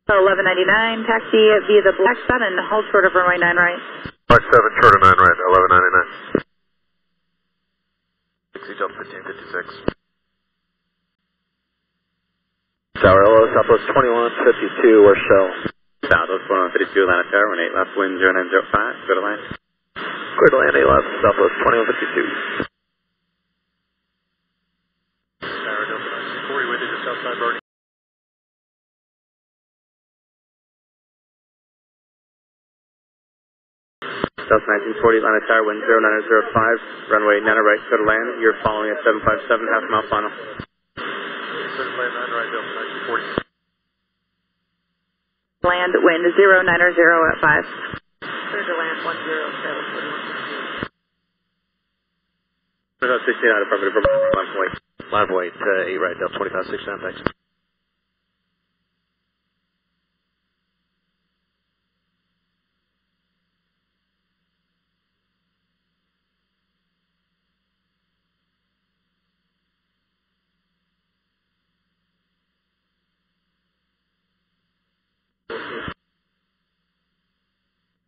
1199, taxi via the Black Sun and hold short of runway 9 right. Black 7, short of 9 right, 1199. Dixie Delta 1556. Tower LO, Southwest 2152, where's Shell? Southwest 2152, Atlanta Tower, 18 left, wind 0905, go to land. Clear to land, 8 left, Southwest 2152. Tower Delta 1940, wind digits outside Bernie. Delta 1940, Atlanta Tower, wind 0905, runway 9 right, go to land. You're following at 757, half mile final. Clear to land 9 right, Delta 1940. Land wind 0990 at 5. Clear to land 107. 69, affirmative, line wait. Line weight, 8 right, Delta 2569, thanks.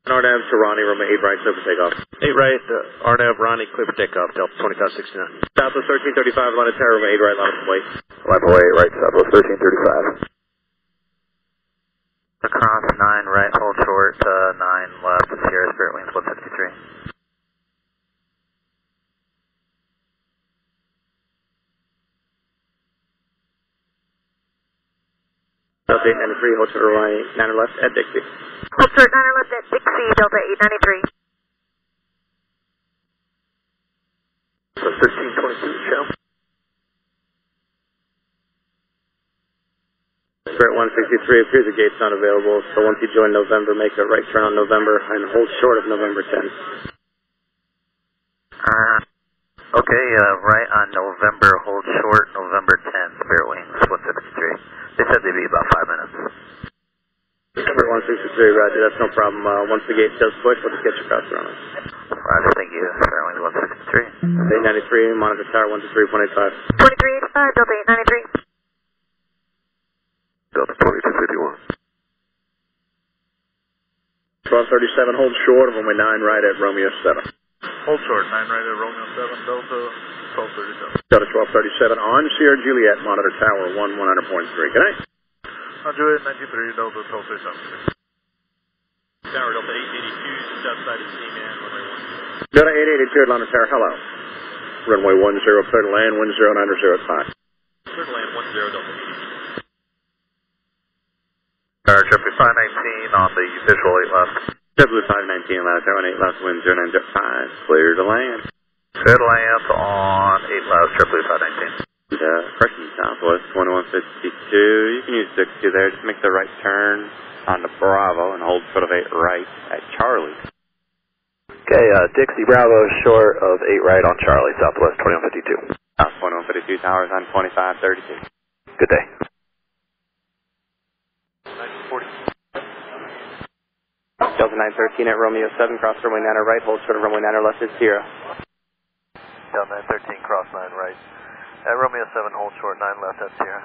RNAV to Ronnie, runway 8 right, open takeoff. 8 right, RNAV, Ronnie, clear for takeoff, Delta 2569. Southwest 1335, Atlanta Tower, runway 8 right, line wait. Line 8 right, Southwest 1335. Across 9 right, hold short, 9 left, Sierra Spirit Wings 153. Delta 893, hold short runway 9 left at Dixie. Hold short 9 left at Dixie, Delta 893. So 1322, Shell. Spirit 163, appears the gate's not available, so once you join November, make a right turn on November and hold short of November 10. Okay, right on November, hold short, November 10, Spirit Wings 153. They said they'd be about 5 minutes. Spirit 163, roger, that's no problem. Once the gate does push, we'll just get your cross running. Roger, thank you, Spirit Wings 163. 893, monitor tower 123.85. 2385, Delta 893. Delta 2251. 1237, hold short of runway 9 right at Romeo 7. Hold short, 9 right at Romeo 7, Delta 1237. Delta 1237 on Sierra Juliet, monitor tower 100.3. Good night. On Juliet 93, Delta 1237. Tower Delta 882, just outside of Seaman, runway 10. Delta 882, Atlanta Tower, hello. Runway 10, clear to land, 1090 at 5. Clear to land 10, Delta 882. Tower Triple 519 on the visual 8 left. Triple 519, Atlanta Tower, 8 left, wind 09 at 5. Clear to land. Clear to land on 8 left, Triple 519. Correction, Southwest 2152. You can use 62 there. Just make the right turn on the Bravo and hold short of 8 right at Charlie. Okay, Dixie Bravo short of 8 right on Charlie, Southwest 2152. South 2152, towers on 2532. Good day. 1940. Delta 913 at Romeo 7, cross runway 9 right, hold short of runway 9 left at 0. Delta 913, cross 9 right. At Romeo 7, hold short, 9 left at Sierra.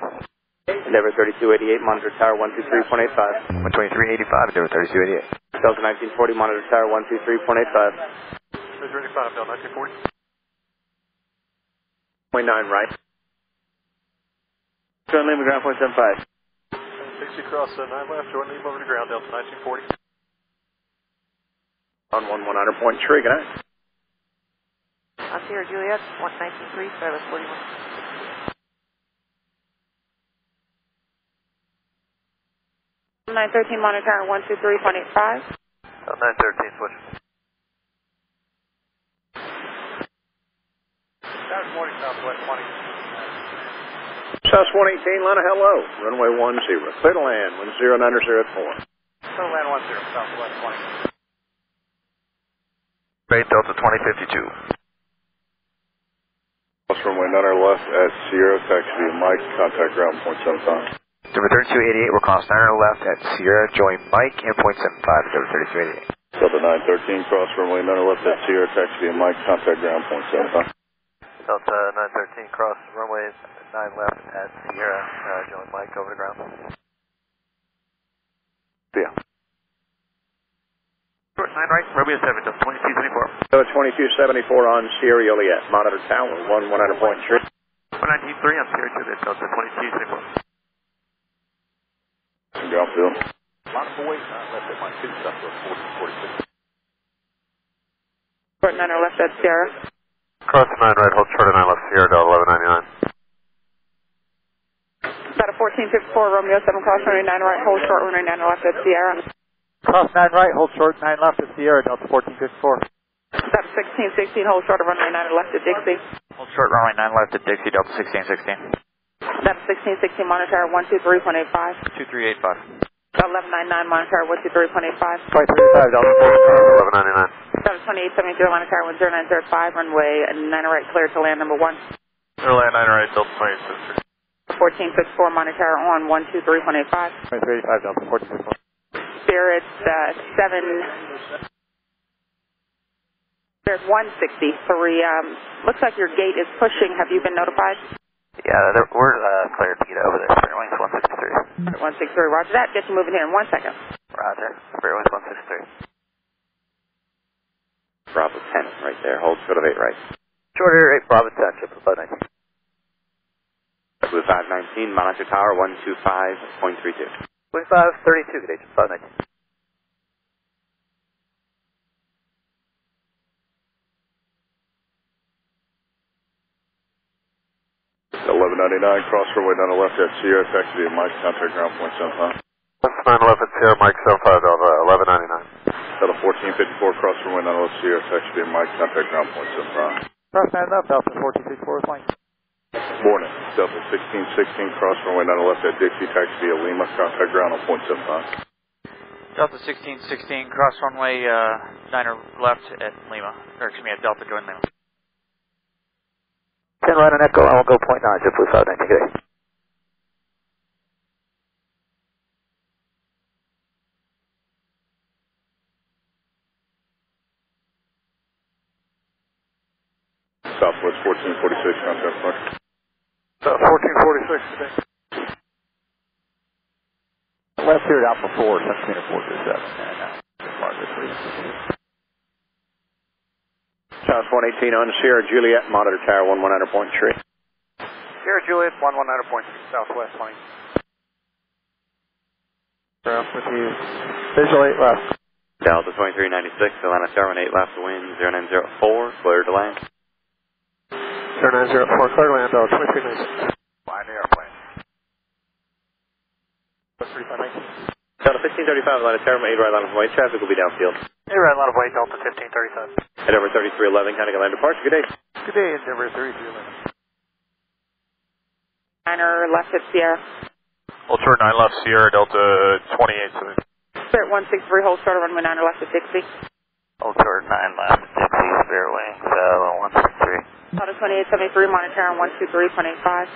Endeavor 3288, monitor tower 123.85. 123.85, Endeavor 3288. Delta 1940, monitor tower 123.85. 335, Delta 1940. Point 9 right. Turn leave ground point 75. 60 cross 9 left, short leave over to ground, Delta 1940. On 100.3, good night. On Sierra Juliet, 1993, Starless 41. 913 monitor 123.85. 913, switch. Tower morning, Southwest 20. South 118, Atlanta, hello. Runway 10, clear to land, 1090 at 4. Clear to land 10, Southwest 20. Great, Delta 2052. Runway 9 left at Sierra, taxi via Mike, contact ground point 75. Number 3288, we're cross 9 left at Sierra, join Mike and point 75, number 3288. Delta 913, cross runway 9 left at Sierra, taxi via Mike, contact ground point 75. Delta 913, cross runway 9 left at Sierra, join Mike over to ground. Cross 9 right, Romeo 7, Delta 2274. So 2274 on Sierra Joliet, monitor tower 110.3. 193 on Sierra Juliet, Delta 2274. Downfield. A lot of boys left at my 2 stuff for 40, 46. Short 9 left at Sierra. Cross 9 right, hold short of 9 left, Sierra Delta 1199. About a 1454 Romeo 7 cross runway 9 right, hold short runway 9 left at Sierra. Cross 9 right, hold short 9 left at Sierra, Delta 1454. About a 1616, hold short of runway 9 left at Dixie. Hold short runway 9 left at Dixie, Delta 1616. About a 1616 monitor 123.85. 2385. 1199 monitor 123.85. 2385, Delta 1199. About a 2873 monitor 10905 runway 9 right, clear to land number 1. Airline 9 right, Delta 2873. 1454 monitor on 123.85. 2385, Delta 1454. Spirit 163. Looks like your gate is pushing. Have you been notified? Yeah, we're cleared to get over there. Spirit Wings 163. 163. Roger that. Get you moving here in 1 second. Roger. Spirit Wings 163. Bravo 10 right there, hold short of 8 right. Short air 8 Bravo 10, trip above 19. Blue 519, monitor tower 125.32. Wing 532, good day, trip above 19. 1199, cross runway 9 left at Sierra, taxi to Mike, contact ground point 75. Cross 9 left at Sierra, Mike 75 Delta 1199. Delta 1454, cross runway 9 left Sierra, taxi to Mike, contact ground point 75. Cross 9 left, Delta 1464 with Mike. Morning, Delta 1616, cross runway 9 left at Dixie, taxi to Lima, contact ground on point 75. Delta 1616, cross runway 9 left at Lima. Or excuse me, at Delta, join Lima. 10 right on Echo, I will go point 9, jet blue 519, good day. Southwest 1446, contact Mark. 1446 today. Left here at Alpha 4, 17 or 427. South 118 on Sierra Juliet, monitor tower 110.3. Sierra Juliet, 119.3, southwest 20. With you. Visual 8 left. Delta 2396, Atlanta tower 8 left, wind 0904, clear to land. 0904, clear to land, Delta 2396. Flying the airplane. 3519. Delta 1535, Atlanta tower 8 right line of white traffic will be downfield. Hey, right, line of white, Delta 1535. Head over 3311, counting land departure. Good day. Good day, Endeavor 3311. 9 left at Sierra. Hold short 9 left, Sierra Delta 2873. Spirit 163, hold short of runway 9 left at Dixie. Hold short 9 left, Dixie, Spirit Wings 163. Delta 2873, monitor on 123.85.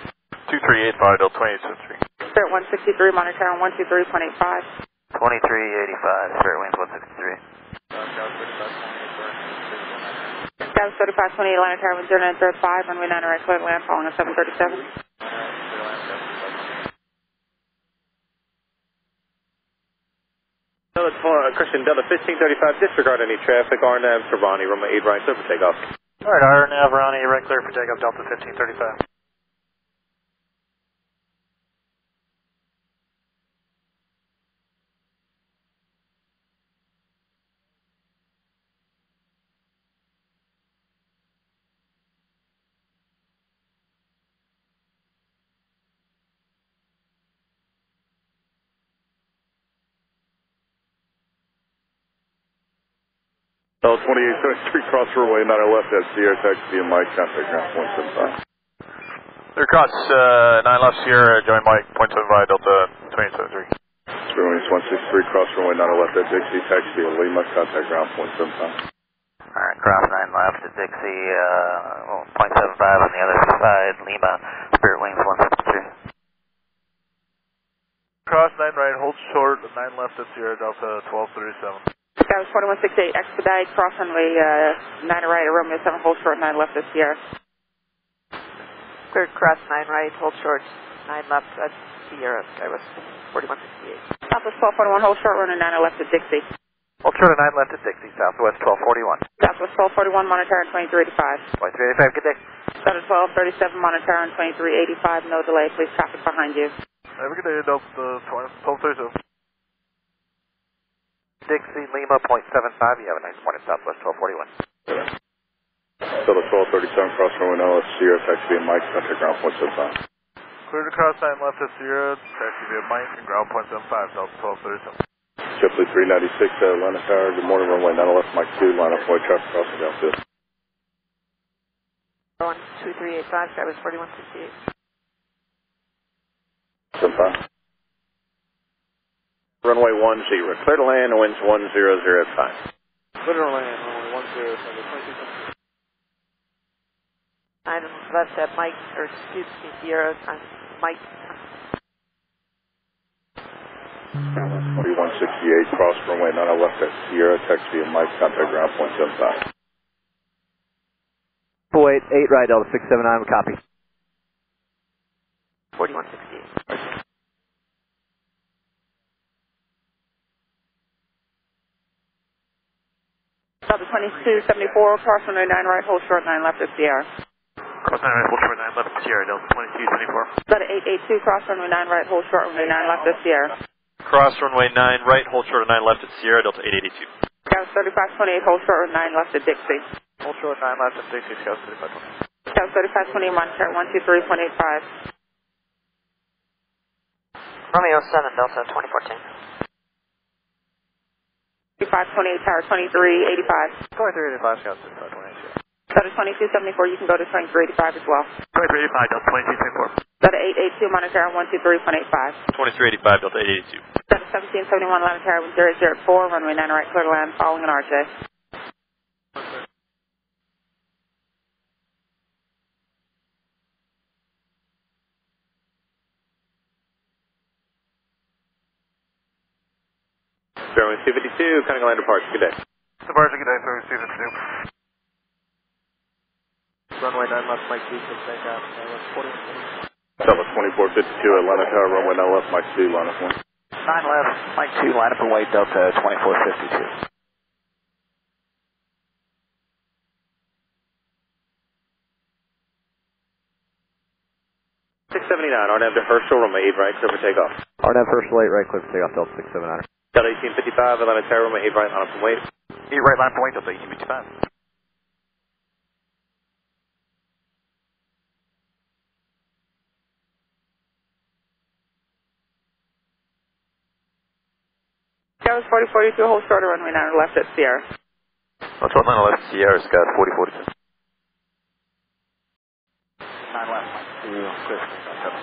2385, Delta 2873. Spirit 163, monitor on 123.85. 2385, Spirit Wings 163. Dallas 3528, Atlanta tower 0935, runway 9 right, clear to land, following a 737. Christian, Delta 1535, disregard any traffic. RNAV to Ronnie, runway 8 right, clear for takeoff. Alright, RNAV, Ronnie, right, clear for takeoff, Delta 1535. Delta 2873, cross runway 9 left at Sierra, taxi to Mike, contact ground point 75. Clear cross 9 left, Sierra, join Mike, point 75, Delta 2873. Spirit Wings 163, cross runway 9 left at Dixie, taxi to Lima, contact ground point 75. Alright, cross 9 left at Dixie, 0.75 on the other side, Lima, Spirit Wings 163. Cross 9 right, hold short 9 left at Sierra, Delta 1237. Dallas 2168, expedite, cross runway 9 right, Romeo 7, hold short 9 left at Sierra. Cleared cross 9 right, hold short 9 left at Sierra, Skywest 4168. Southwest 1241, hold short runway 9 left at Dixie. Hold short of 9 left at Dixie, Southwest 1241. Southwest 1241, monitor on 2385. 2385, good day. Delta 1237, monitor on 2385, no delay, please traffic behind you. Have a good day, Delta 1237. Dixie, Lima, 0.75, you have a nice morning, Southwest 1241. Delta 1237, cross runway 9 left Sierra, taxi via Mike, contact ground point 75. Clear to cross 9 left at Sierra, taxi via Mike, and ground point 75, Delta 1237. JetBlue 396 at Atlanta Tower, good morning, runway 9 left, Mike 2, line up way traffic crossing downfield. 2385, Travis 4168. 75. Runway 10, clear to land, winds 1005. Clear to land, runway 10, 9 left at Mike, or excuse me, Sierra, Mike. 4168, cross runway 9 left at Sierra, taxi via Mike, contact ground point 75. 8 right, Delta 679, copy. 4168. Delta 2274, cross runway 9 right, hold short 9 left at Sierra. Cross 9 right, hold short 9 left at Sierra, Delta 2274. Delta 882, cross runway 9 right, hold short runway 9 left at Sierra. Cross runway 9 right, hold short of 9 left at Sierra, Delta 882. Scouts 3528, hold short runway 9 left at Dixie. Hold short 9 left at Dixie, Scouts 3520. Scouts 3528, monitor 123.85. Romeo 7, Delta 2014. 2528, tower 2385. 2385, Scouts 3520. Delta 2274, you can go to 2385 as well. 2385, Delta 2274. Delta 882, monitor on 123.85. 2385, Delta 882. Delta 1771, line tower 1004, runway 9 right, clear to land, following an RJ. Fairway 252, Cunningham Land departure, good day. Departure, good day, Fairway 252. Runway 9 left, Mike 2, take out, 41. Delta 2452, Atlanta Tower, runway 9 left, Mike 2, line up 1. 9 left, Mike 2, line up and wait, Delta 2452. 679, RNAV to Herschel, runway 8 right, clear for takeoff. RNAV Herschel 8 right, clear for takeoff, Delta 679. Delta 1855, Atlanta Tower, runway 8 right, line up and wait. 8 right, line up and wait, Delta 1855. Scouts 4042, hold short of runway 9 left at Sierra. That's what 9 left, Sierra, Scott 4042. 9 left, Mike 2, clear for takeoff.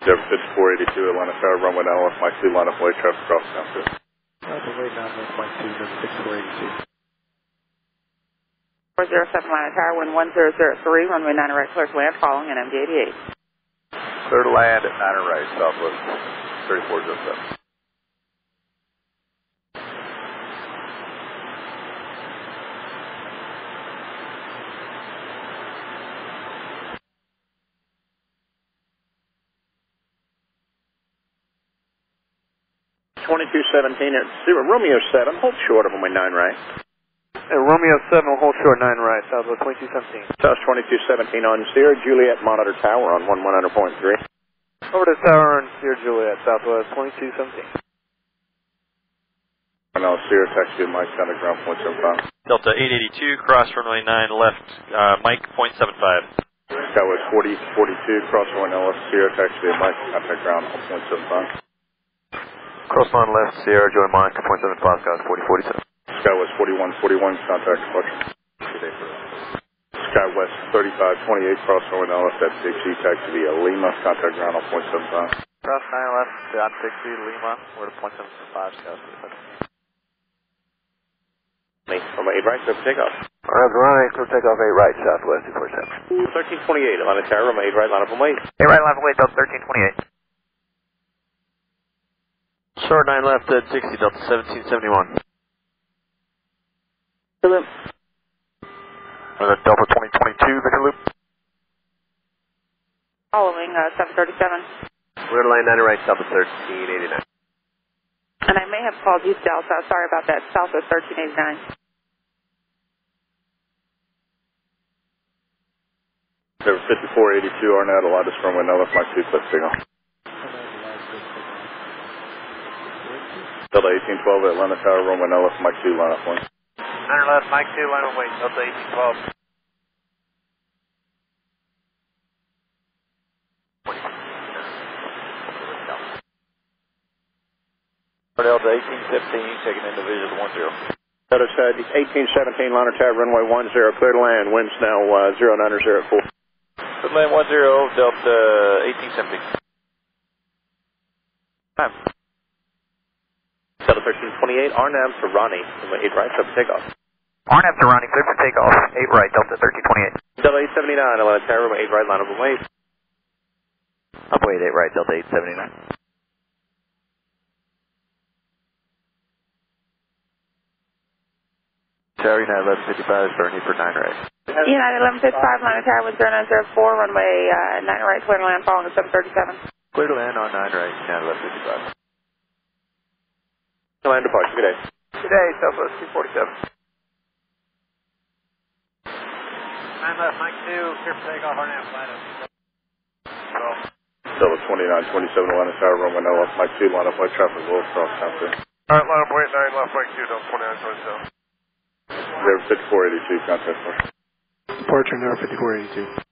Jefferson 5482, Atlanta Tower, runway 9 left, Mike 2, line up way traffic crossing downfield. That's a wait 9 left, Mike 2, then 6482. 407, line tower, wind 1003, runway 9 right, clear to land, following an MD-88. Clear to land at 9 right, southwest 3407. Romeo 7, hold short of runway 9 right. Romeo 7 will hold short 9 right, Southwest 2217. South 2217 on Sierra Juliet, monitor tower on 100.3. Over to tower on Sierra Juliet, Southwest 2217. Now Sierra, taxi via Mike, contact ground point 75. Delta 882, cross runway 9 left, Mike 0.75. Skywest 4042, cross runway 9 left, Sierra, taxi via Mike, contact ground on point 75. Cross 9 left, Sierra, join Mike, 0.75, Skywest 4047. Skywest 4141, contact departure. Skywest 3528, cross runway 9 left at Dixie, taxi via Lima, contact ground on point 75. Cross 9 left, at Dixie, Lima, we're to 0.75, Skywest 4047. Runway 8 right, clear for takeoff. Alright, runway, clear takeoff 8 right, Southwest 247. 1328, Atlanta Tower, runway 8 right, line up and wait. 8 right, line up and wait, Delta 1328. Short 9 left at Dixie, Delta 1771. Loop. Delta 2022, Victor Loop. Following 737. Clear to line 9 right, Delta 1389. And I may have called you Delta. Sorry about that. Southwest 1389. There was 5482 Arnett, Alliance runway 9 left, Mike 2, clip signal. Delta 1812 Atlanta Tower, runway 9 left, Mike 2, line up 1. 9 left, Mike 2, line up wait, Delta 1812. Delta 1817, taking in division 10. Delta 1817 Liner Tower, runway 10, clear to land, winds now 090 at 4. Good land 10, Delta 1817. Time. Delta 1328, RNAV to Ronnie, runway 8 right, up for takeoff. RNAV to Ronnie, clear for takeoff. 8 right, Delta 1328. Delta 879, Atlanta Tower, runway 8 right, line up and wait. Upway 8 right, Delta 879. Tower United 1155, starting for 9 right. United 1155, Liner Tower with 0904, runway 9 right, clear to land, following the 737. Clear to land on 9 right, United 1155. Land departure, good day. Good day, Southwest 247. 9 left, Mike 2, clear for takeoff, RNAV, line up. Delta 2927 Atlanta Tower, runway 9 left, Mike 2, line up, light traffic, will cross count 3. Alright, line up wait, 9 left, Mike 2, Delta 2927. There was 5482, contact for. Departure number 5482.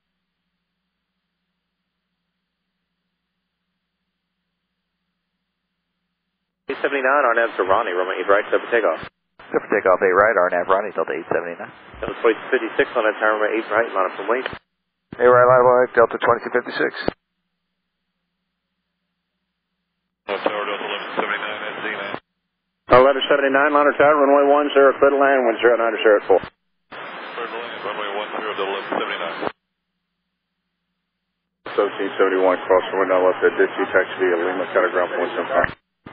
879, RNAV to Ronnie, runway 8 right, up for takeoff. Clear for takeoff 8 right, RNAV Ronnie, Delta 879. Delta 2256 on that tower, runway 8 right, line up and wait. 8 right, line up, Delta 2256. Tower Delta 1179, SZ 1179 Liner Tower, runway 10, clear to land, wind 090 at 4. Clear to land, runway 10, Delta 1179. 1771, cross runway 9 left at Dixie, taxi via Lima, counter ground point 75.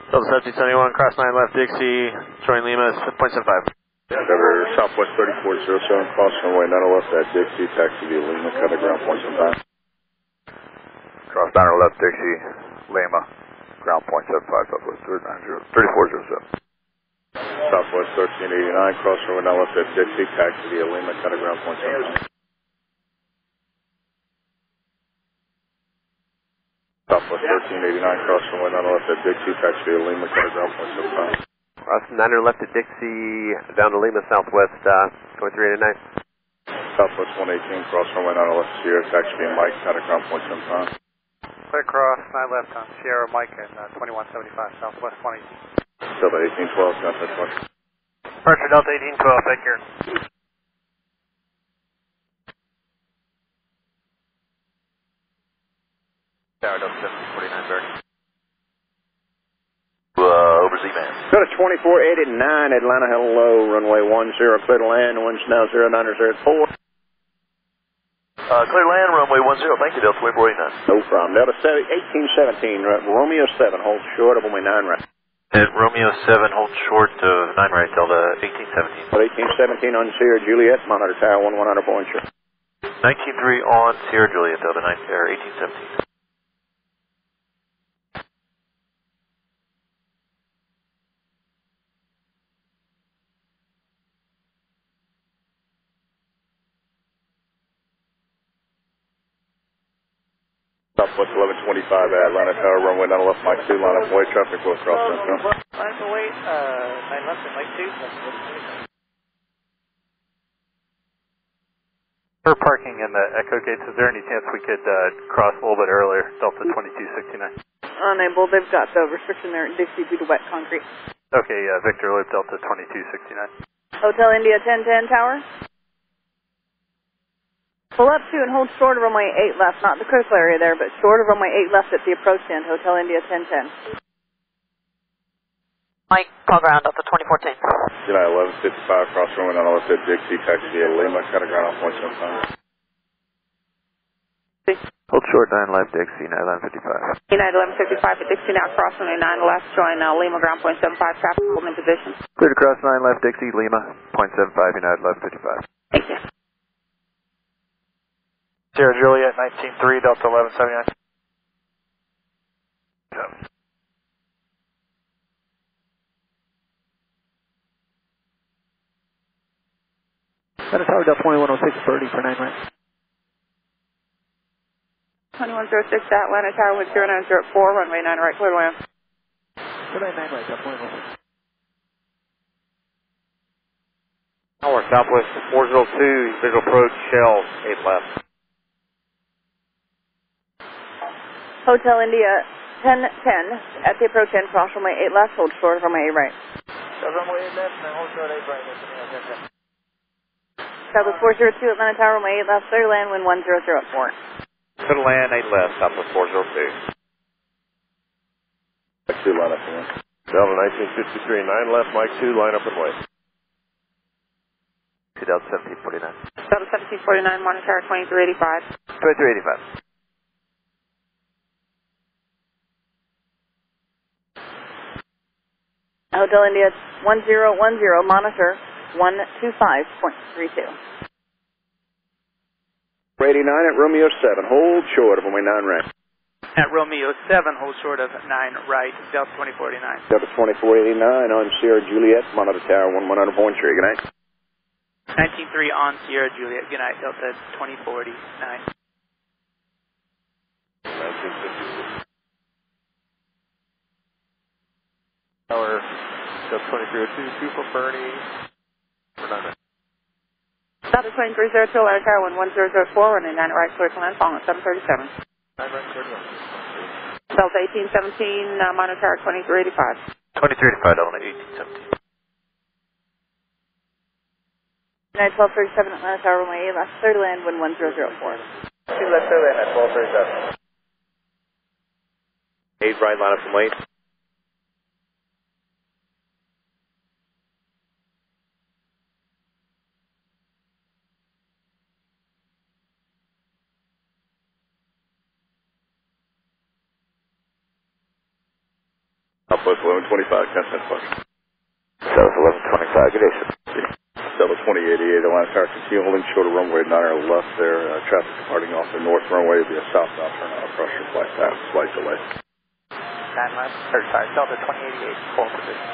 Delta 1771, cross 9 left, Dixie, join Lima, 0.75. Cover Southwest 3407, cross runway 9 left at Dixie, taxi via Lima, counter ground point 75. Cross 9 left, Dixie, Lima, ground point 75, Southwest 3407. Southwest 1389, cross runway 9 left at Dixie, taxi via Lima, counter ground point 75. Southwest 1389, cross runway 9 left at Dixie, taxi via Lima, counter ground point 75. Cross 9 left at Dixie, down to Lima, Southwest 2389. Southwest 118, cross runway 9 left Sierra, taxi via Mike, counter ground point 75. Clear cross, 9 left on Sierra, Mike, and 2175, Southwest 20. Delta 1812, contact point. Departure Delta 1812, take care. Tower Delta 749, Bernie. Over Z-band. Go to 2489 Atlanta, hello, runway 10, clear to land, winds now 090 at 4. Clear land, runway 10, thank you, Delta 2489. No problem. Delta 1817, Romeo 7, hold short of runway 9 right. At Romeo 7, hold short of 9 right, Delta 1817. Delta 1817 on Sierra Juliet, monitor tower 1100 point sure. 193 on Sierra Juliet, Delta 1817. Southwest 1125 Atlanta Tower, runway 9 left, Mike 2, line up, wait, traffic will cross central. Line up wait, 9 left at Mike 2. For parking in the Echo gates, is there any chance we could cross a little bit earlier, Delta 2269? Unable. They've got the restriction there at Dixie due to wet concrete. Okay, Victor Loop, Delta 2269. Hotel India 1010 Tower. Pull up to and hold short of runway 8 left, not the critical area there, but short of runway 8 left at the approach end, Hotel India 1010. Mike, call ground Delta 2014. United 1155, cross runway 9 left at Dixie, taxi via Lima, counter ground on point 75. Hold short 9 left, Dixie, 1155. United 1155 at Dixie, now cross runway 9 left, join Lima, ground point 75, traffic holding in position. Clear to cross 9 left, Dixie, Lima, 0.75, United 1155. Thank you. Sierra Juliet 193, Delta 1179. Atlanta Tower, Delta 2106, birdie for 9 right. 2106 Atlanta Tower with 0904, runway 9 right, clear to land. Clear to land 9 right, Delta 2106. Tower, Southwest 402, visual approach, shell, 8 left. Hotel India 1010 at the approach end, cross runway 8 left, hold short of runway 8 right. Runway 8 left, and hold short 8 right. Southwest 402 Atlanta Tower, runway 8 left, clear to land, wind 1004. Clear to land, 8 left, Southwest 402. Mike 2, line up and wait. Delta 1953, 9 left, Mike 2, line up and wait. Delta 1749. Delta 1749, monitor 2385. 2385. Hotel India 1010, monitor 125.32. 89 at Romeo 7, hold short of runway 9 right. At Romeo 7, hold short of 9 right, Delta 2049. Delta 2489 on Sierra Juliet, monitor tower 1100 point tree, good night. 193 on Sierra Juliet, good night, Delta 2049. 1956. Tower, Delta 2302, 2 for Bernie, for 9 right. Delta 2302 Atlanta Tower, wind 1004, runway 9 right, clear to land, following 737. 9 right, 31. Delta 1817, monitor 2385. 2385, Delta 1817. Night 1237 Atlanta Tower, runway 8 left, clear to land, wind 1004. 2 left, clear land at 1237. 8 right, line up and wait. Southwest 1125, 10 cents plus. Southwest 1125, good day, sir. Delta 2088, Atlanta Tower, continue holding short of runway 9 or left there. Traffic departing off the north runway will be a southbound turnout across your flight path, slight delay. 9 left, sorry, Delta 2088, full position.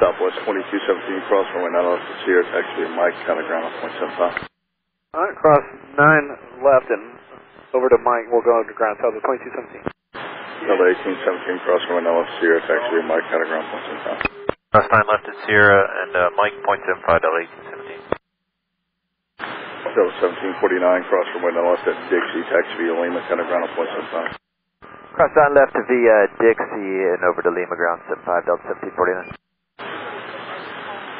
Southwest 2217, cross runway 9 left to Sierra, taxi via Mike, counter ground on 0.75. Alright, cross 9 left and over to Mike, we'll go to ground, Delta 2217. Delta 1817, cross runway 9 left to Sierra, taxi via Mike, counter ground 0.75. Cross 9 left at Sierra and Mike 0.75, Delta 1817. Delta 1749, cross runway 9 left at Dixie, taxi via Lima, counter ground on 0.75. Cross 9 left to via Dixie and over to Lima, ground 75, Delta 1749.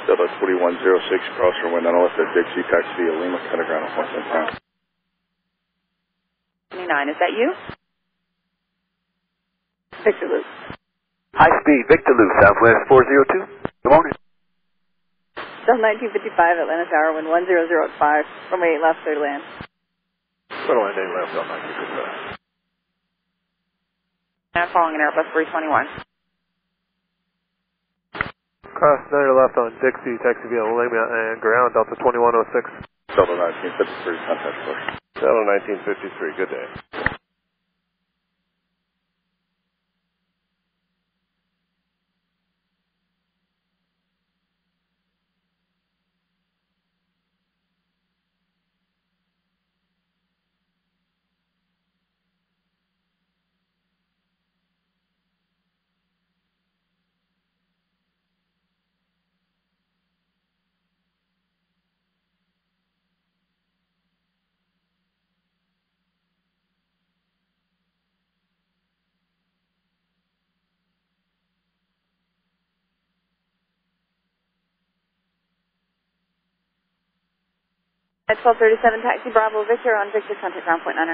Delta 2106, cross runway 9 left at Dixie, taxi via Lima, counter ground on 0.75. 29, is that you? Victor Luke. High speed, Victor Lou, Southwest 402. Good morning. Delta 1955 Atlanta Tower, wind 1005, runway 8 left, clear to land. Clear to land 8 left, Delta 1955. And following an Airbus 321. Cross 9 left on Dixie, taxi via Lima and ground, Delta 2106. Delta 1953, contact push. Delta 1953, good day. At 1237, taxi Bravo Victor on Victor, contact ground point 9er.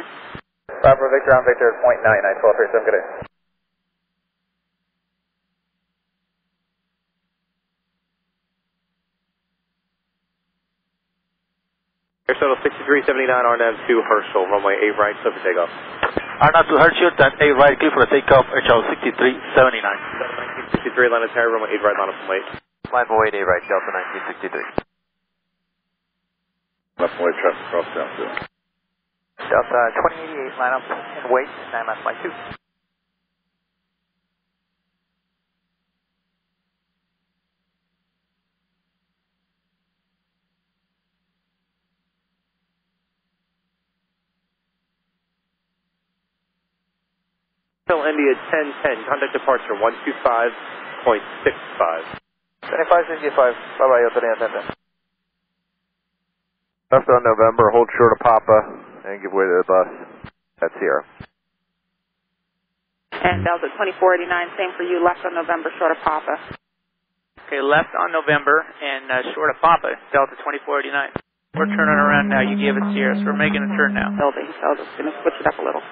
Bravo Victor on Victor, point 9, 1237, good day. Air Shuttle 6379, RNAV 2 Herschel, runway 8 right, clear for takeoff. RNAV 2 Herschel, and 8 right, clear for the takeoff, Air Shuttle 6379. 1963, Atlanta Tower, runway 8 right, line up and wait. Line for wait, 8 right, Delta 1963. Left and wait, traffic cross down to Delta 2088, line up and wait, 9 left, flight 2. Hotel India 1010, contact departure 125.65. 25 India 5, bye-bye, Hotel India 1010. Left on November, hold short of Papa, and give way to the bus. That's Sierra. And Delta 2489, same for you, left on November, short of Papa. Okay, left on November and short of Papa, Delta 2489. We're turning around now. You gave us Sierra, so we're making a turn now. Building, so I'm just going to switch it up a little.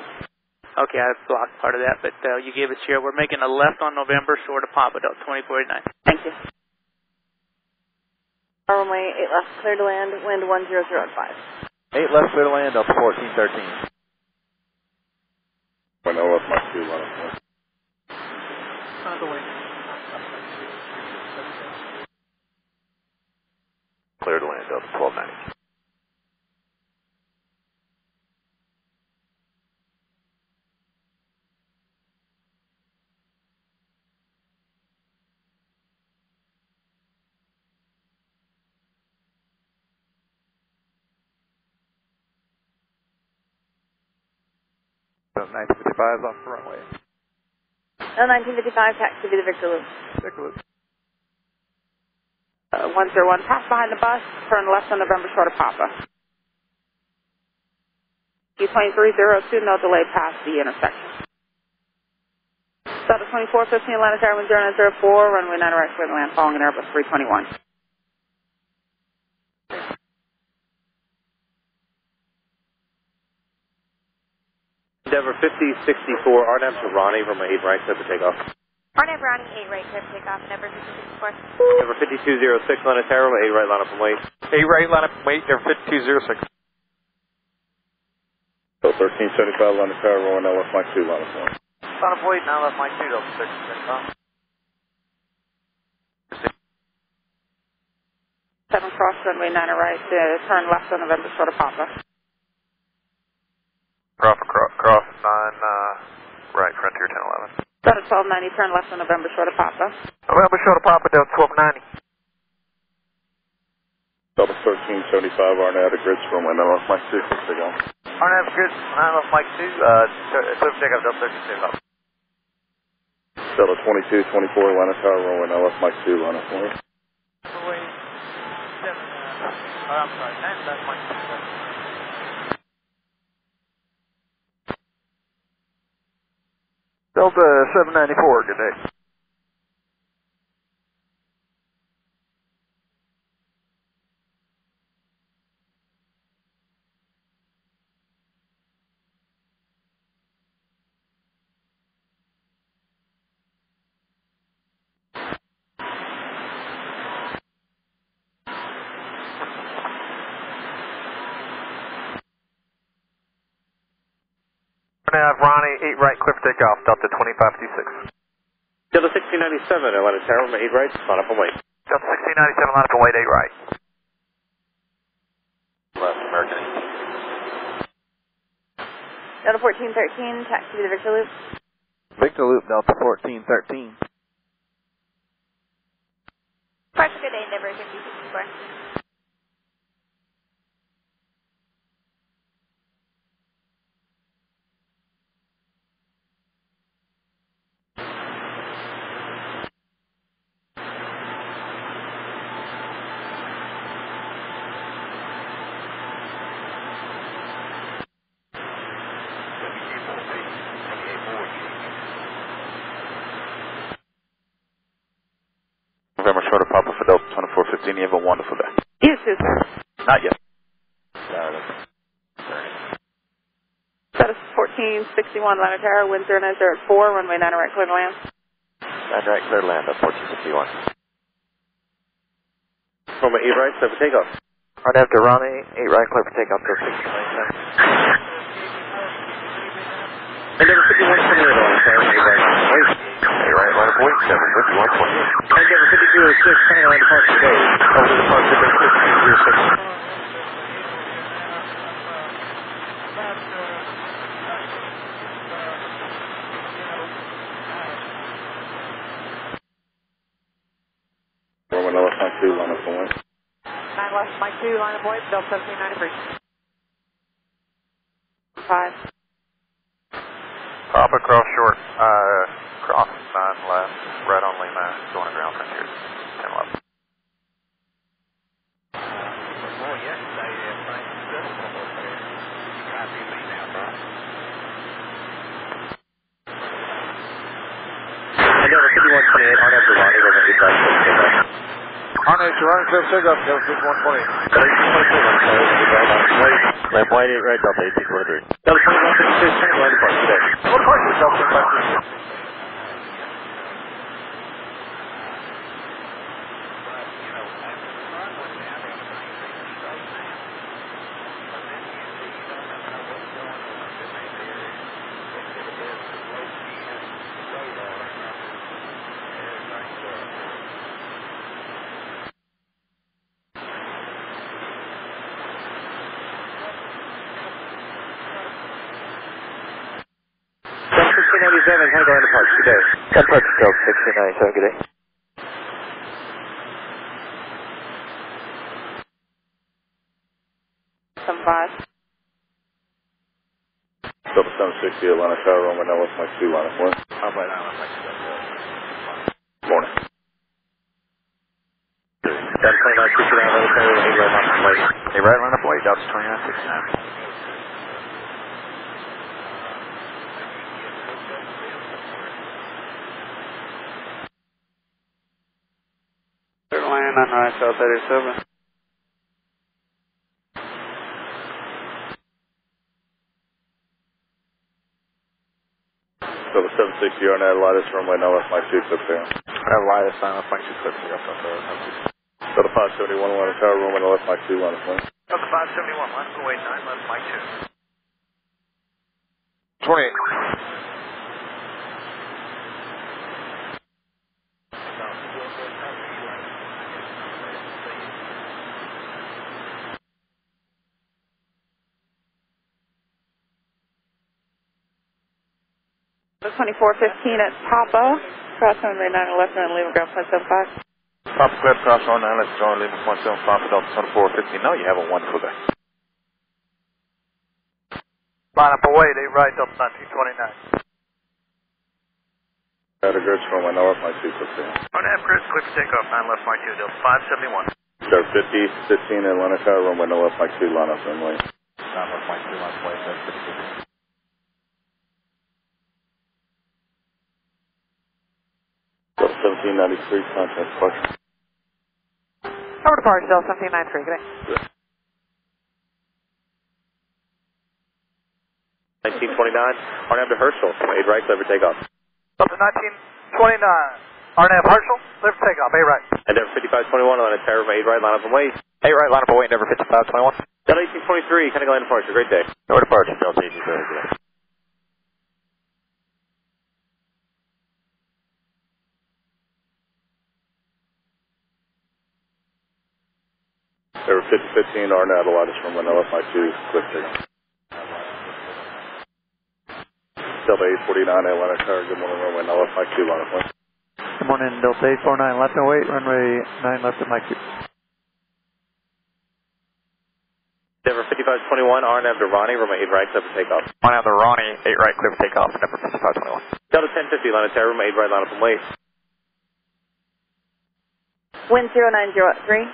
Okay, I blocked part of that, but you gave us Sierra. We're making a left on November, short of Papa, Delta 2489. Thank you. Runway 8 left, clear to land, wind 1005. 8 left, clear to land, Delta 1413. When I left my 2 line up. Clear to land, Delta 1290. So 1955 off the runway. 1955, taxi to the Victor Loop. Victor Loop. 101, pass behind the bus, turn left on November, short of Papa. U2302, no delay past the intersection. Delta 2415, Atlantic Air 1004, runway 9 right, clear to land, following an Airbus 321. Endeavor 5064, RNAV to Ronnie, runway 8 right, clear for takeoff. RNAV Ronnie, 8 right, clear for takeoff, Endeavor 5064. Endeavor 5206, line of tower, 8 right, line up and wait. 8 right, line up and wait, Endeavor 5206. So 1375, line of tower, rolling now left my 2 line up and wait. Line up wait, now left Mike 2, Delta 6. 7 cross, runway 9 right, turn left on November, short of Papa. Cross 9, right, Frontier 1011. Delta 1290, turn left on November, short of Papa. November, short of Papa, Delta 1290. Delta 1375, RNAV to grids, runway 9 left my 2, take off. RNAV grids, 9 left Mike 2, clear for takeoff, Delta 1375. Delta 2224, line of tower, runway 9 left my 2, line up and wait. Runway 7, I'm sorry, 9 left Mike 2. Delta 794, good day. Nav Ronnie, 8 right, clear for takeoff, Delta 2526. Delta 1697, Atlantic tower, runway 8 right, line up and wait. Delta 1697, line up and wait, 8 right. Left, American. Delta 1413, taxi to the Victor Loop. Victor Loop, Delta 1413. Parts good day, Endeavor 5064. November, short of Papa for Delta 2415, you have a wonderful day. You too, sir. Not yet. Delta 1461, line of tower, wind 090 at 4, runway 9 right, clear to land. 9 right, clear to land, Delta 1461. Runway 8 right, clear for takeoff. RNAV to Ronnie, 8 right, clear for takeoff, Delta 1697. Endeavor 5128, line of tower, 8 right, line up and wait. 8 right, line up and wait, Endeavor 5128. Endeavor 5206, hang on, departure today. Over departure, Delta 1506. Runway 9 left my 2, line up and wait. 9 left Mike 2, line of wait, Delta 1793. 5. Papa cross short, cross 9 left, right on Lima, going to ground frontier, 10 left. Oh, yes, they find successful over there. You copy me now, boss. Endeavor 5128, on after Ronnie, we're going to be back to the Arne, Toronto, clear takeoff, Delta 5128. Left wide 8 right, Delta 1823. Delta 2156, turning right apart today. What apart is Delta 536? Kind of going to park today. Got park to Delta 69, so good day. Some 5. Delta 760, Atlanta Tower, runway now with Mike 2, line up 1. How about now, Mike 2? Morning. Delta 2969, Atlanta Tower, 8 right line up late. 8 right line up late, Delta 2969. Land on right, South 87. Delta 760, on Adeline, runway now left Mike 2, clip there. Adeline, sign up, Mike 2, clip there. Delta 571, Atlanta Tower, runway now left Mike 2, line up 1. Delta 571, line up 89, left Mike 2. 28. The 2415 at Papa, cross runway 911 and leaving ground 0.75. Papa clear, cross on 9, let's join leaving 0.75 for Delta 2415. Now you have a wonderful day. Line up away, 8 right, Delta 1929. Delta Gritz, runway now left Mike 2, clip there. On that Chris, quick takeoff, 9 left Mike 2, Delta 571. Delta 50, 15, Atlanta Tower, runway now left Mike 2, line up runway. 9 left Mike 2, line up way, 750. Delta 1793, contact departure. Over to Park, Delta 1793, good day. 1929, on after Herschel, 8 right, clever takeoff. Delta 1929, RNAV Herschel, clear for takeoff, 8 right. Endeavor 5521, Atlanta Tower, 8 right, line up and wait. 8 right line up away, Endeavor 5521. Delta 1823, kind of land departure, great day. Over departure, Delta 1823, good day. Endeavor 5015, Arnett, Adeline, runway now left Mike 2, clip takeoff. Delta 849, Atlanta Tower, good morning, runway now left Mike 2, line up 1. Good morning, Delta 849, left and wait, runway 9 left at Mike 2. Endeavor 5521, RNAV to Ronnie, runway 8 right, clear for takeoff. RNAV to Ronnie, 8 right, clear for takeoff, Endeavor 5521. Delta 1050, Atlanta Tower, runway 8 right, line up and wait. Wind 090 at 3.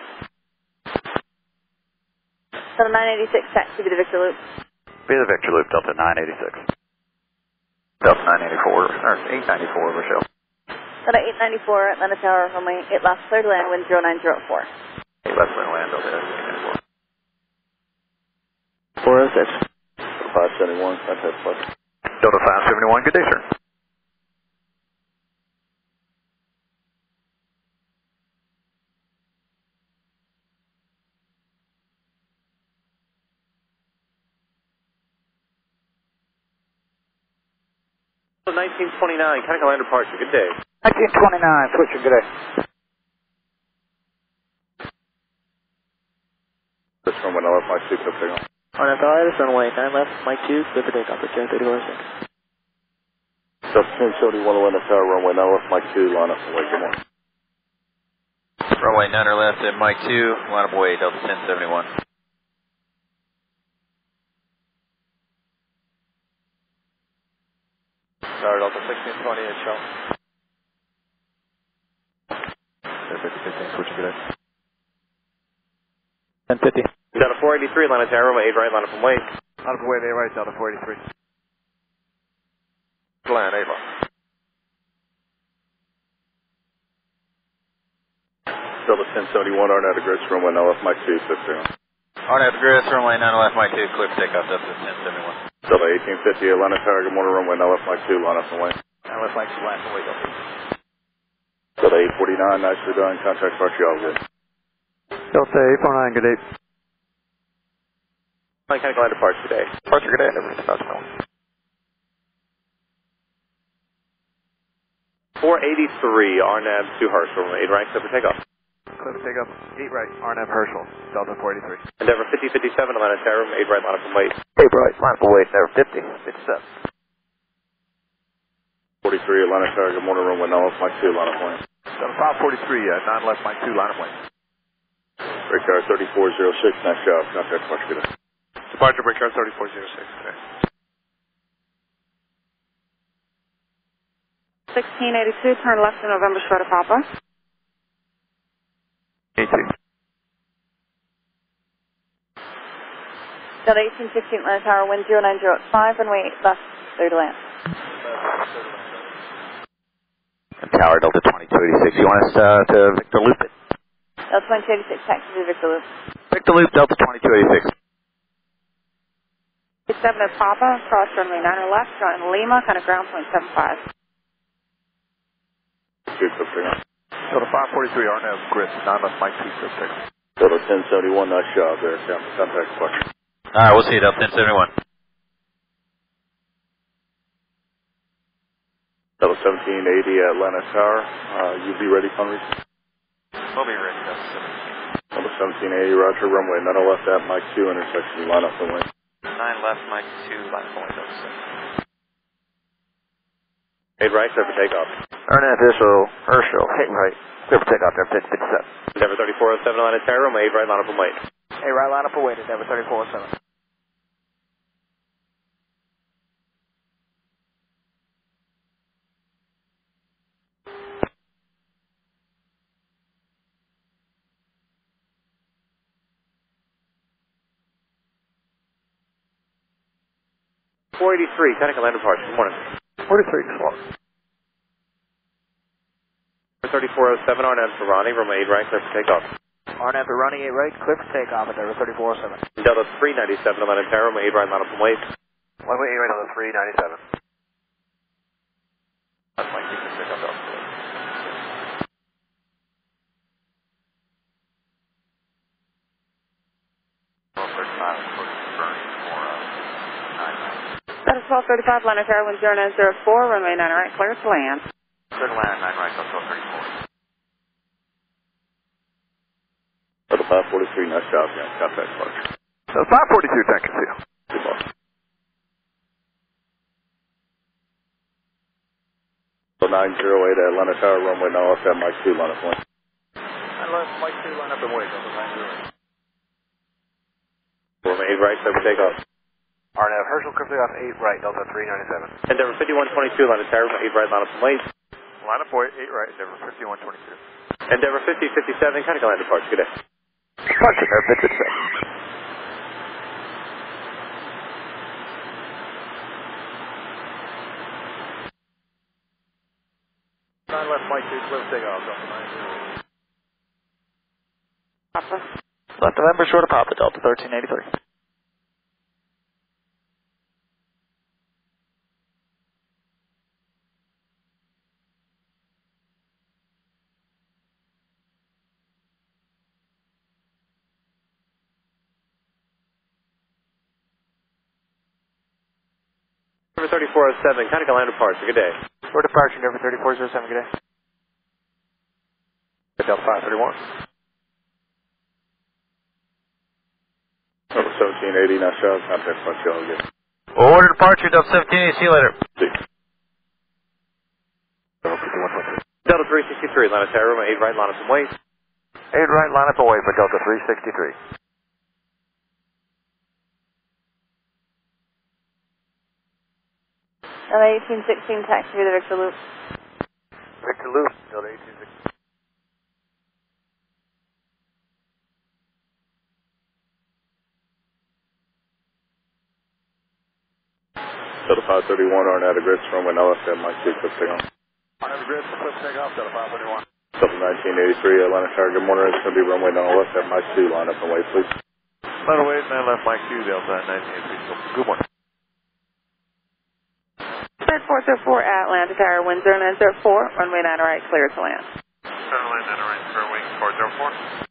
Delta 986, taxi to the Victor Loop. Be the Victor Loop, Delta 986. Delta 984, or 894, Rochelle. Delta 894, Atlanta Tower, runway 8 left, clear to land, wind 090 at 4. 8 left, clear to land, Delta 894. 406. Delta 571, contact departure. Delta 571, good day, sir. Delta 1929, kind of land departure, good day. 1929, switching, good day. This runway now left Mike 2, clip takeoff. RNAV to Iris, runway 9 left, Mike 2, clear for takeoff, return 3406. Delta 1071, Atlanta Tower, runway now left Mike 2, line up and wait, good morning. Runway 9 left at Mike 2, line up away, Delta 1071. Tower Delta 1620 at Shell. 50-15, switching good. 1050. Delta 483, line of tower, runway 8 right, line up from weight. Line up from weight, 8 right, Delta 483. Land, 8 left. Delta 1071, RNAV to Gris, runway 9 left, Mike 2, 50. RNAV to Gris, runway 9 left, Mike 2, clear for takeoff, Delta 1071. Delta 1850, Atlanta Tower, good morning, runway 9 left, Mike 2, line up and wait. 9 left, Mike 2, line up and wait, Delta. Delta 849, nicely done, contact departure, all good. Delta 849, good day. Line kind of line departure today. Departure good day, never about to know. 483, RNAV to Herschel, runway 8 right, clear for takeoff. Clear for takeoff, 8 right, RNAV Herschel, Delta 483. Endeavor 5057, Atlanta Tower, 8 right, line up from weight. 8 right, line up and wait, Endeavor 50, 57. 43, Atlanta Tower, good morning, runway 9 left, Mike 2, line up and wait. Delta 543, 9 left, Mike 2, line up and wait. Breakout 3406, nice job, contact departure, good day. Departure breakout 3406 today. 1682, turn left to November, short of Papa. 82. Delta 1815, Atlanta Tower, wind 090 at 5, runway 8 left, clear to land. And Tower Delta 2286, you want us to Victor Loop it? Delta 2286, taxi to Victor Loop. Victor Loop, Delta 2286. 7 at Papa, cross runway 9 left, join Lima, kind of ground point 75. Good, clear for takeoff. Delta 543, RNAV Gris, 9 left, Mike 2, clear for takeoff. Delta 1071, nice job there, contact departure. Alright, we'll see you, Delta 1071. Delta 1780, Atlanta Tower, you be ready, Connery? We'll be ready, Delta 17. Delta 1780, roger, runway 9 left at Mike 2, intersection, line up and wait. 9 left, Mike 2, line up and wait, Delta 8 17. right, clear for takeoff. RNAV Herschel, 8 right, clear for takeoff, Endeavor 57. Endeavor 3407, Atlanta Tower, runway 8 right, line up and wait. 8 right, line up and wait, Endeavor 3407. .483, Connecticut land departure, good morning. 43, swap. 3407, RNAV to Ronnie, runway 8 right, clear for takeoff. RNAV to running 8 right, clear for takeoff, Endeavor 3407. Delta 397, Atlanta Tower, runway 8 right, line up and wait. Runway 8 right, Delta 397. That's Mike 2, clear for takeoff, Delta 4. That is 1235, line of tower, wind 0904, runway 9 right, clear to land. Clear to land, 9 right, Delta 34. Delta 543, nice job, contact departure. Delta 542, thank you, see you. Good luck. Delta 908, Atlanta Tower, runway 9 left at Mike 2, line up and wait. 9 left, Mike 2, line up and wait, Delta 908. Runway 8 right, clear for takeoff. RNAV Herschel, clear for takeoff, 8 right, Delta 397. Endeavor 5122, Atlanta Tower, 8 right, line up and wait. Line up for 8 right, Endeavor 5122. Endeavor 5057, Connecticut land departure, good day. Departure, Endeavor 57. 9 left, Mike 2, clear for takeoff, Delta 908. Papa. Left November, short of Papa, Delta 1383. Endeavor 3407, Connecticut land departure, good day. For departure, Endeavor 3407, good day. Delta 531. Delta 1780, nice job, contact departure, all good. Order departure, Delta 17, see you later. See. Delta 363, Atlanta Tower, runway 8 right, line up and wait. 8 right, line up and wait for Delta 363. LA 1816, taxi to the Victor Loop. Victor Loop, Delta 1816. Delta 531, RNAV grids from when LSM, Mike 2, clip takeoff. RNAV grids, clip takeoff, Delta 531. Delta 1983, Atlanta Tower, good morning. It's going to be runway 9 left at Mike 2, line up and wait, please. Line up, wait, 9 left, Mike 2, Delta 1983. Good morning. Flight 404, Atlanta Tower, wind 0904, runway 9 right, clear to land. Runway 9 right, clear wing 404.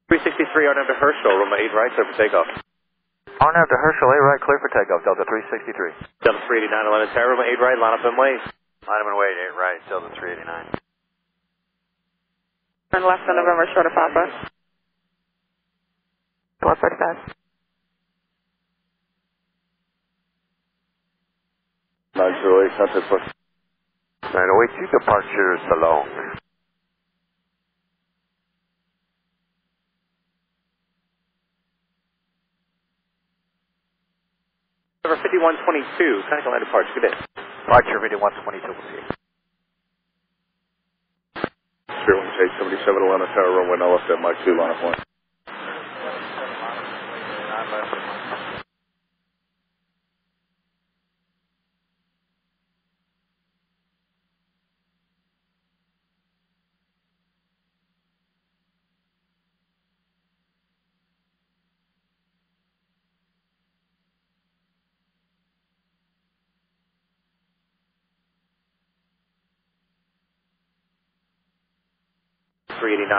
363, RNAV to Herschel, runway 8 right, clear for takeoff. RNAV to Herschel, 8 right, clear for takeoff, Delta 363. Delta 389, Atlanta Tower, runway 8 right, line up and wait. Line up and wait, 8 right, Delta 389. Turn left on November, short of Papa. 145. 908, contact plus. 908, departure Salone. Number 5122, connect line departure, good day. Departure 5122, we'll see you. Spirit 1K77, Atlanta Tower, runway 9 left at Mike 2, line up one.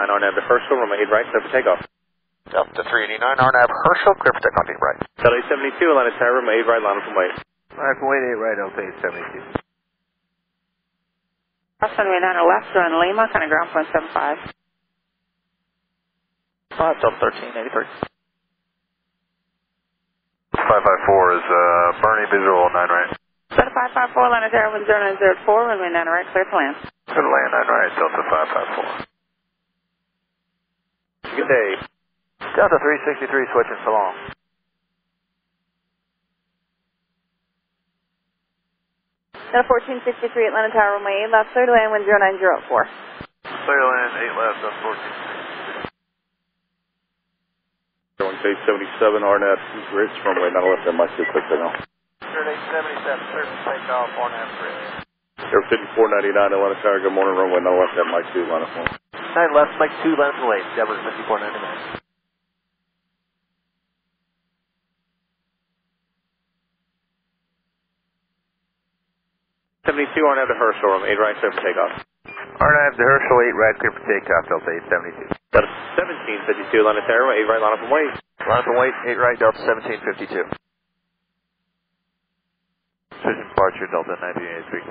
RNAV to Herschel, runway 8 right, clear for takeoff. Delta 389, RNAV Herschel, clear for takeoff, 8 right. Delta 72, Atlanta Tower, runway 8 right, line up and wait. Line up and wait, 8 right, Delta 872. Runway 9 left, run Lima, kind of ground point 75. Delta 1383. 554 is Bernie, visual 9 right. Delta 554, Atlanta Tower, wind 0904, runway 9 right, clear to land. Good to land 9 right, Delta 554. Good day. Delta 363, switching Salone. Delta 1463, Atlanta Tower, runway 8 left, clear to land, wind 0904. Clear to land 8 left, Delta 1463. 1K77, RNAV grids, runway 9 left at Mike 2, clip takeoff. Spirit 877, clear for takeoff, RNAV grid. Air 5499, Atlanta Tower, good morning, runway 9 left at Mike 2, line up one. 9 left, Mike 2, line up and wait, Denver 5499. RNAV to Herschel, runway 8 right, clear for takeoff. RNAV to Herschel, 8 right, clear for takeoff, Delta 872. Delta 1752, Atlanta Tower, runway 8 right, line up and wait. Line up and wait, 8 right, Delta 1752. Precision departure, Delta 1983.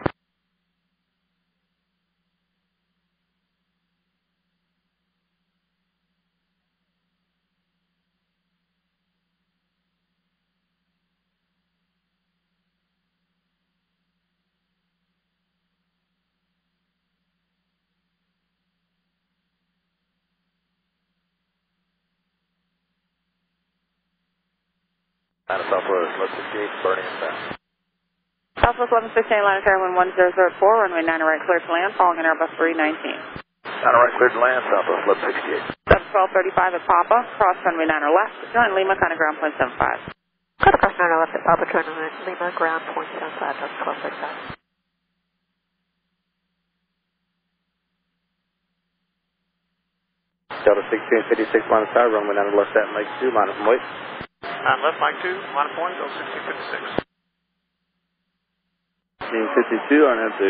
Southwest, let's engage Bernie and Sam. Southwest 1116, Atlanta Tower, wind 1004, runway 9 right, clear to land, following an Airbus 319. 9 right, clear to land, Southwest, left 68. 1235 at Papa, cross runway 9 left, join Lima, kind of ground point 75. Cut across 9 left at Papa, join Lima, ground point 75, that's 1235. Delta 1656, line of sight, runway 9 left at Mike 2, line up and wait. 9 left, Mike 2, line of point, Delta 1656. 1652, RNAV to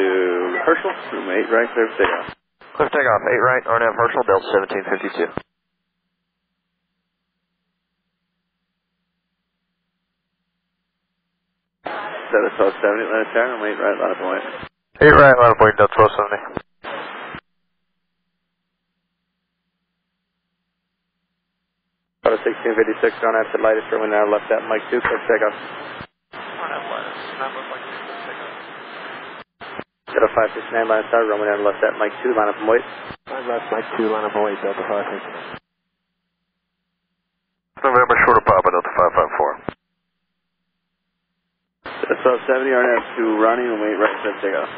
Herschel, runway 8 right, clear for takeoff. Clear for takeoff, 8 right, RNAV Herschel, Delta 1752. Delta 1270, Atlanta Tower, runway 8 right, line up and wait. 8 right, line up and wait, Delta 1270. Delta 1656, RNAV to lightest, runway 9 left at Mike 2, clear for takeoff. RNAV lightest, 9 left, Mike 2, clear for takeoff. Delta 569, line of sight, runway 9 left at Mike 2, line up and wait. 9 left, Mike 2, line up and wait, Delta 569. 1270, RNAV to Ronnie, and wait right for takeoff.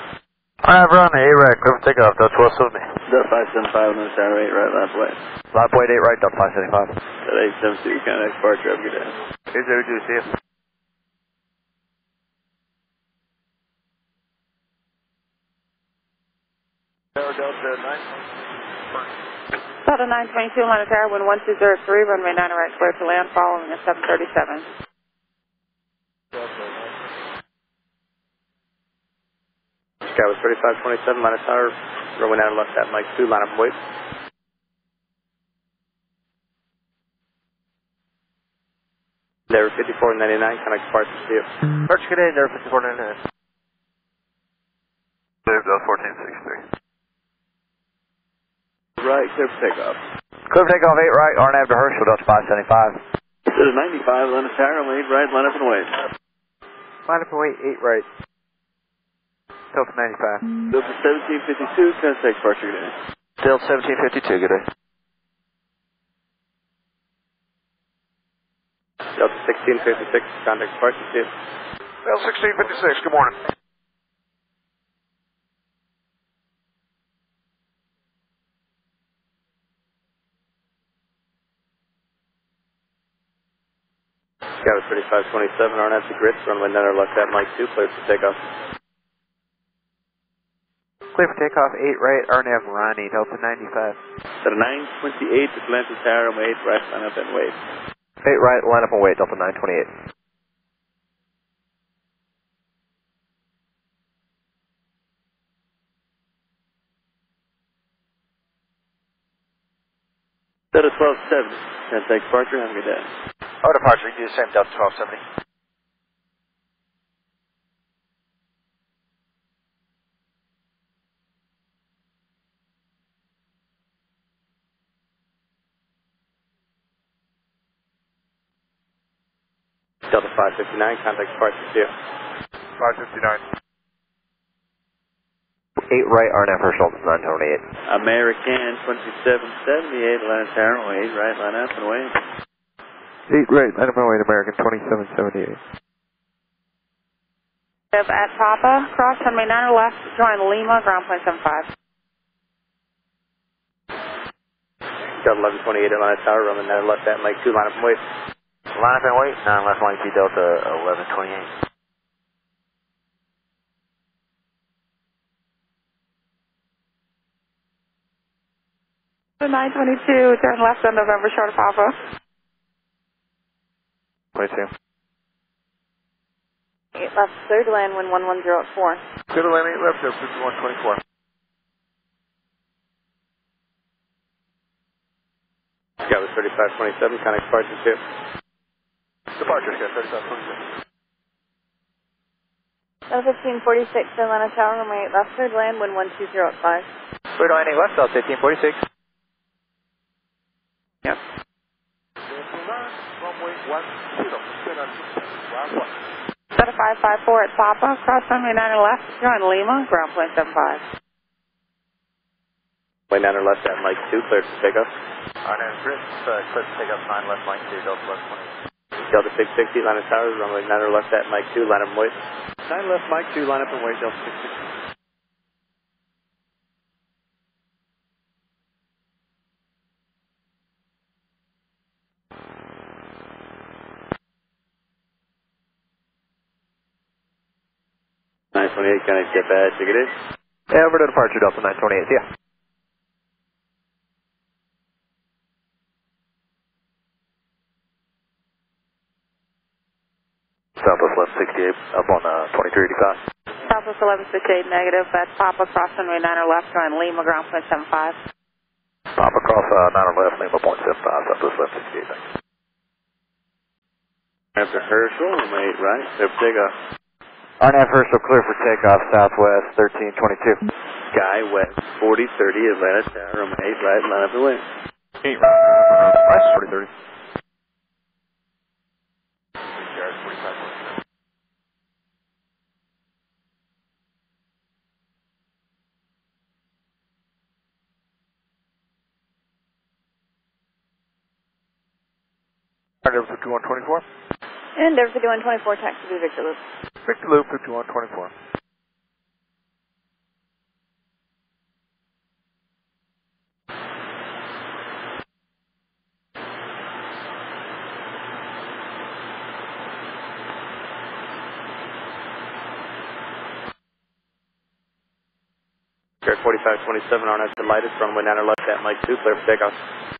RNAV Ronnie, 8 right, clear for takeoff, Delta 1270. Delta 575, Lima Tower 8 right, last way. Lap weight 8 right, Delta 575. Delta 872, contact departure, have a good day. 802, see you. Delta 9. Delta 922, Atlanta Tower, wind 1203, runway 9 right, clear to land, following at 737. Sky was 3527, Atlanta Tower, runway 9 left at Mike 2, line up and wait. There 5499, contact departure, see you. Departure good day, there 5499. Delta 1463. Right, clear for takeoff. Clear for takeoff 8 right, RNAV to Herschel, Delta 575. This is 95, Atlanta Tower, 8 right, line up and wait. Line up and wait, 8 right. Delta 95. Delta 1752, contact departure, good day. Delta 1752, good day. Delta 1656, contact departure, see you. Delta 1656, good morning. Sky was 3527, RNAV to Grits, runway 9 left at Mike 2, clear for takeoff. Clear for takeoff 8 right, RNAV Ronnie, Delta 95. Delta 928, Atlanta Tower, 8 right, line up and wait. 8 right, line up and wait, Delta 928. Delta 1270, contact departure, have a good day. Oh, departure, you do the same, Delta 1270. Delta 559, contact departure, see you. 559. 8 right, RNAV Herschel, 928. American 2778, Atlanta Tower, 8 right, line up and wait. 8 right, line up and wait, American 2778. At Papa, cross runway 9 left, join Lima, ground point 75. Delta 1128, Atlanta Tower, runway 9 left at Mike 2, line up and wait. Line up and wait, 9 left, Mike 2, Delta 1128. 922, turn left on November, short of Papa. 22. 8 left, clear to land, wind 110 at 4. Clear to land 8 left, there 5124. Sky was 3527, contact departure, see you. Departure, Sky 3527. Delta 1546, Atlanta Tower, runway 8 left, clear to land, wind 120 at 5. Clear to land 8 left, Delta 1546. Yep. Runway 10, Delta 554 at Papa, cross runway 9 left, join Lima, ground point 75. Way 9 left at Mike 2, clear to takeoff. RNAV Grits, clear to takeoff 9 left, Mike 2, Delta 1128. Delta 660, line of towers, runway 9 left at Mike 2, line up and wait. 9 left, Mike 2, line up and wait, Delta 660. Can I get that ticketed? Yeah, over to departure, Delta 928, yeah. Southwest 1168, up on 2385. Southwest 1168 negative, that's Papa, cross runway 9 left, join Lima, ground point 75. Papa cross 9 left, Lima point 75, Southwest 1168, thanks. After Herschel, runway 8 right, clear for takeoff. RNAV Herschel, clear for takeoff, Southwest 1322. Sky west 4030, Atlanta Tower, runway 8 right, line up and wait. 8 right, west 4030. Endeavor 5124. Endeavor 5124, taxi to Victor Loop. Victor Loop 5124. Air 4527 RNF to lightest, runway 9 left at Mike 2, clear for takeoff.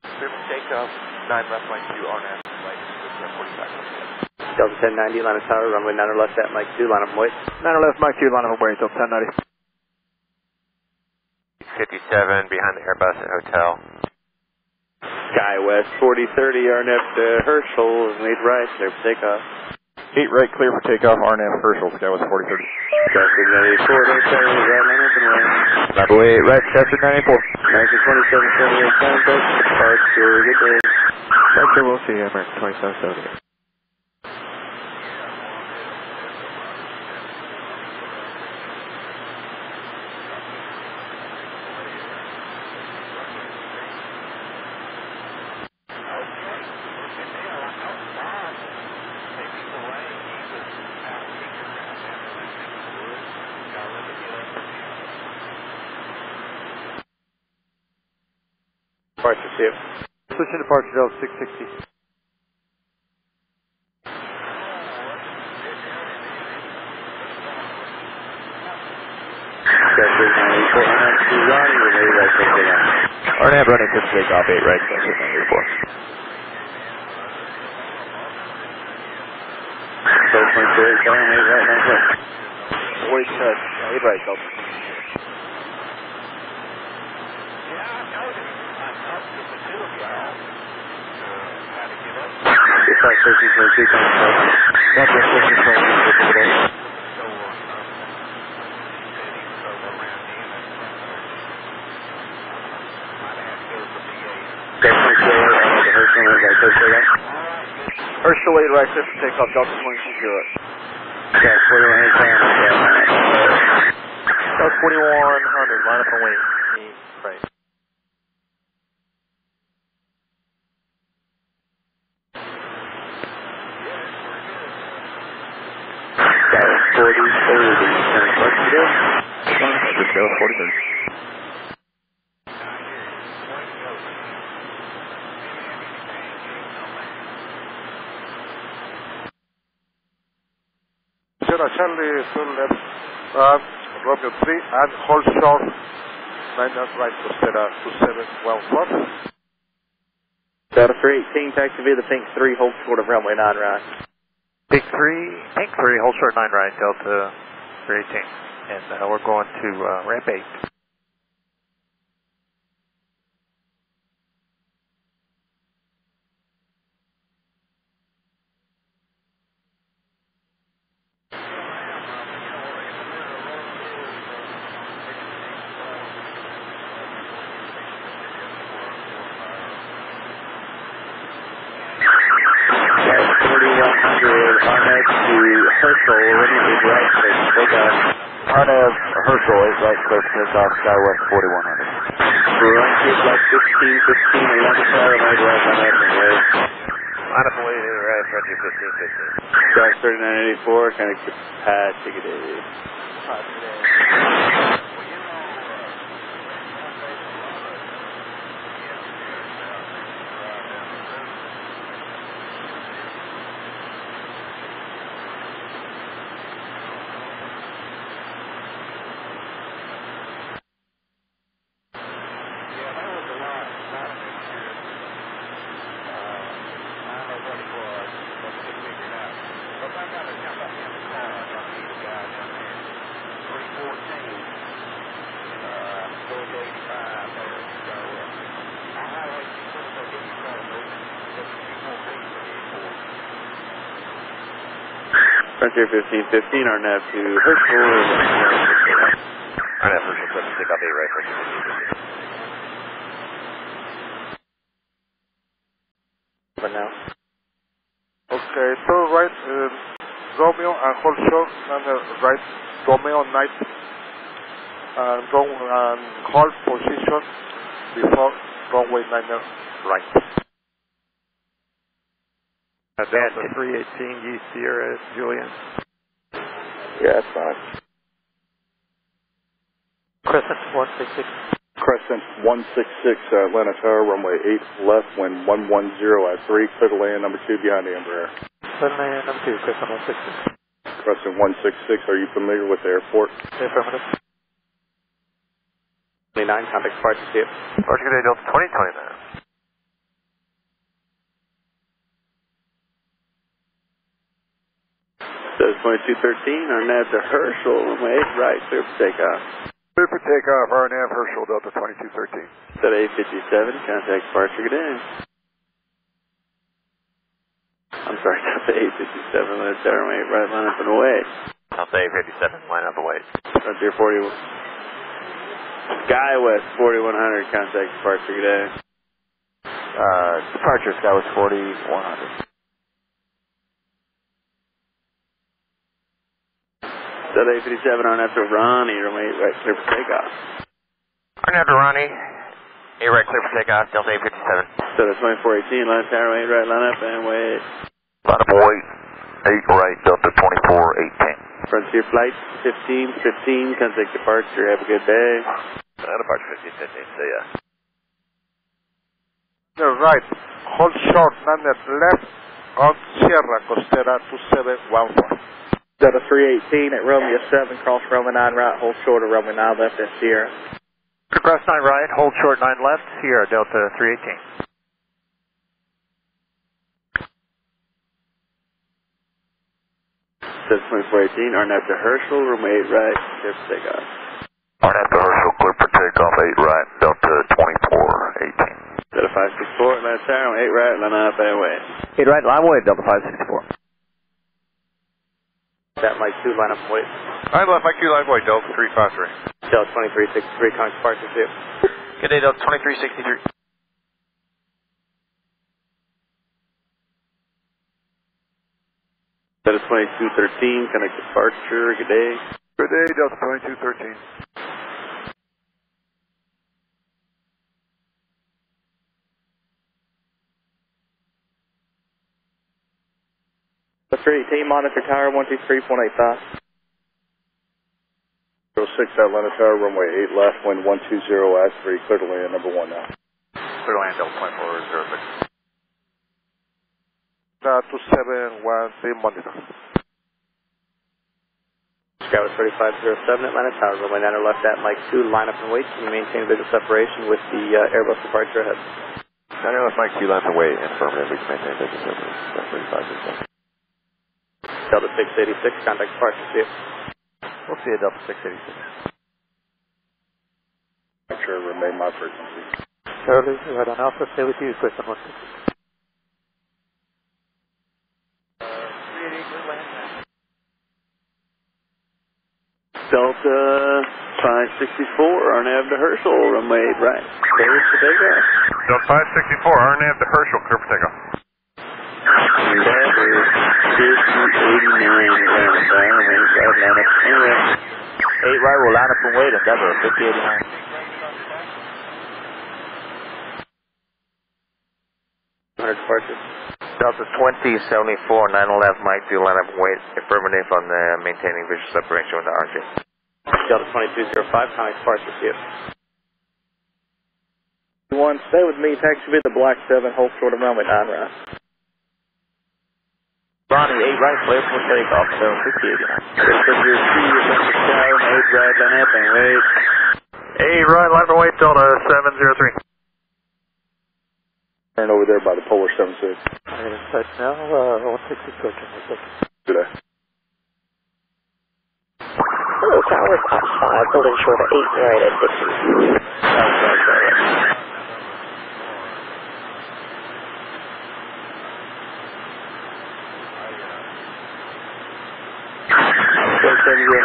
Clear for takeoff, 9 left, Mike 2, RNF, lightest, clear 4527. Delta 1090, line of tower, runway 9 left at Mike 2, line of wait. 9 left, Mike 2, line of wait, Delta 1090. 57 behind the Airbus at Hotel. Skywest 4030, RNF to Herschel, and 8 right, clear for takeoff. 8 right, clear for takeoff, RNF, Herschel, Skywest 4030. Chester 94, Hotel, right line open way. Level 8 right, Chester 94. American 2778, contact, departure, good day. Chester, we'll see you, American 2778. Departure 2. Switching departure Delta 660. Chester 94, RNF to Ronnie, with 8 right, clear for takeoff. RNF running to takeoff, 8 right, Chester 94. So 28, going 8 right, 9 left. Wait, 8 right, Delta. Dispatch 1322, Not just switching from Herschel 8 right, clear for takeoff, Delta 22. Yeah, 4100, Delta 4100, line up and wait. Right. Just go 4030. Sierra Charlie, full left, Romeo 3, and hold short, 9 right to Sierra 2714. Delta 318, taxi via the Pink 3, hold short of runway 9 right. Pink 3, hold short 9 right, Delta 318. And we're going to ramp 8. Herschel, running right, takeoff. RNF, Herschel 8 right, clear for takeoff, Skywest 4100. Run to flight 1515, 11 tower, right, right, wave. Line up and wait, right, Frontier 1515. Sky 3984, kind of pad, take it easy. Frontier 1515, RNF to Herschel. RNF Herschel, clear for takeoff 8 right, Frontier 1515. But now. Okay, so right, Romeo and hold short, and right, Romeo 9, and hold position before runway 9 right. Delta 318, East Sierra, Julian. Yeah, that's fine. Crescent 166. Crescent 166, Atlanta Tower, runway 8 left, wind 110 at 3, clear to land number 2 behind the Embraer. Clear to land number 2, Crescent 166. Crescent 166, are you familiar with the airport? Affirmative. 29, contact departure field. Departure good day, Delta 2029. Says 2213, our nav to Herschel, runway 8 right, clear for takeoff. Clear for takeoff, RNAV Herschel, Delta 2213. Set A57, contact departure, good day. I'm sorry, Delta A57, let's tower, runway 8 right, line up and away. Delta A57, line up and wait. Frontier 40, Skywest 4100, contact departure, good day. Departure Skywest 4100. Delta A57, RNAV to Ronnie, runway 8 right, clear for takeoff. RNAV to Ronnie, 8 right, clear for takeoff, Delta A57. Delta 2418, line tower, runway 8 right, line up and wait. Line up and wait, 8 right, Delta 2418. Frontier flight 1515, contact departure, have a good day. Departure 1515, see ya. The right, hold short, landed left on Sierra Costera 2714. Delta 318 at Romeo 7, cross runway 9 right, hold short of runway 9 left at Sierra. Cross 9 right, hold short 9 left, Sierra, Delta 318. Says 2418, RNAV to Herschel, runway 8 right, clear for takeoff. RNAV to Herschel, clear for takeoff, 8 right, Delta 2418. Delta 564, line tower, 8 right, line up and wait. 8 right, line away, Delta 564. That Mike 2, line up and wait. I left Mike 2, line away, Delta 353. Delta 2363, contact departure field. Good day, Delta 2363. Delta 2213, connect departure, good day. Good day, Delta 2213. The 318, monitor tower 123.85. 06, Atlanta Tower, runway 8 left, wind 120 at 3, clear to land number 1 now. Clear to land, Delta 2406. 2713, monitor. Skywest 3507, Atlanta Tower, runway 9 left at Mike 2, line up and wait. Can you maintain visual separation with the Airbus departure ahead? I know if Mike 2 left away, affirmative, we can maintain visual separation. Delta 686, contact departure field. We'll see you, Delta 686. Make sure to remain my frequency. Charlie, right on Alpha, stay with you, Crescent 166. Delta 564, RNAV to Herschel, runway 8 right, clear for takeoff. Delta 564, RNAV to Herschel, clear for takeoff. That is 5089, Atlanta Tower, runway 8 right, line up and wait. 8 right, we'll line up and wait, Endeavor, 5089. Departure. Delta 2074, 9 left, Mike 2, line up and wait, affirmative on maintaining visual separation with the RJ. Delta 2205, contact departure field. 1, stay with me, taxi be the Black 7, hold short of runway 9 right. Ronnie, 8 right, clear for takeoff, 5089. Frontier 2, Atlanta Tower, 8 right, line up and wait. 8 right, line up and wait, Delta 703. Turn over there by the Polar 76. I'm in touch now, 166 approaching the second. Good day. Hello, Towers, outside, holding short of 8 right at 60.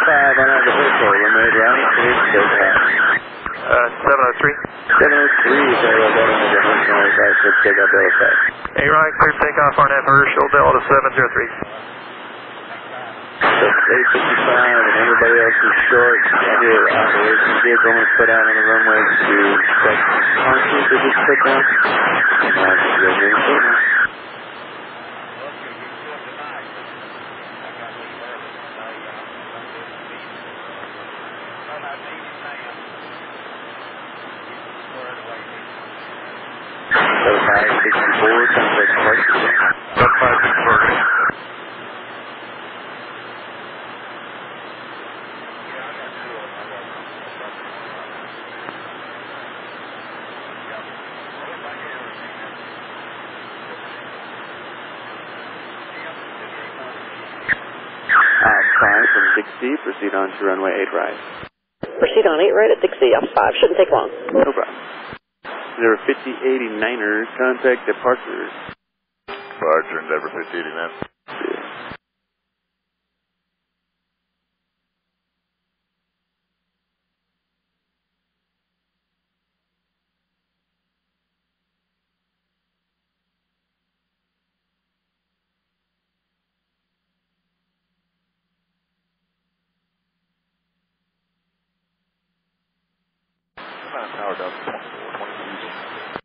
Five on the Herschel, runway 8 right, clear for takeoff. 703. 703, Delta over Herschel, 8 right, clear for takeoff, Delta 5. 8 right, clear takeoff, RNAV Herschel, Delta 703. That's 855, and everybody else is short. Here, operation vehicle going to put out on the runway to check function. Did you put down? from Dixie, proceed on to runway 8 right. Proceed on 8 right at Dixie, off 5. Shouldn't take long. No problem. 5089ers, contact departure. Departure, Endeavor 5089.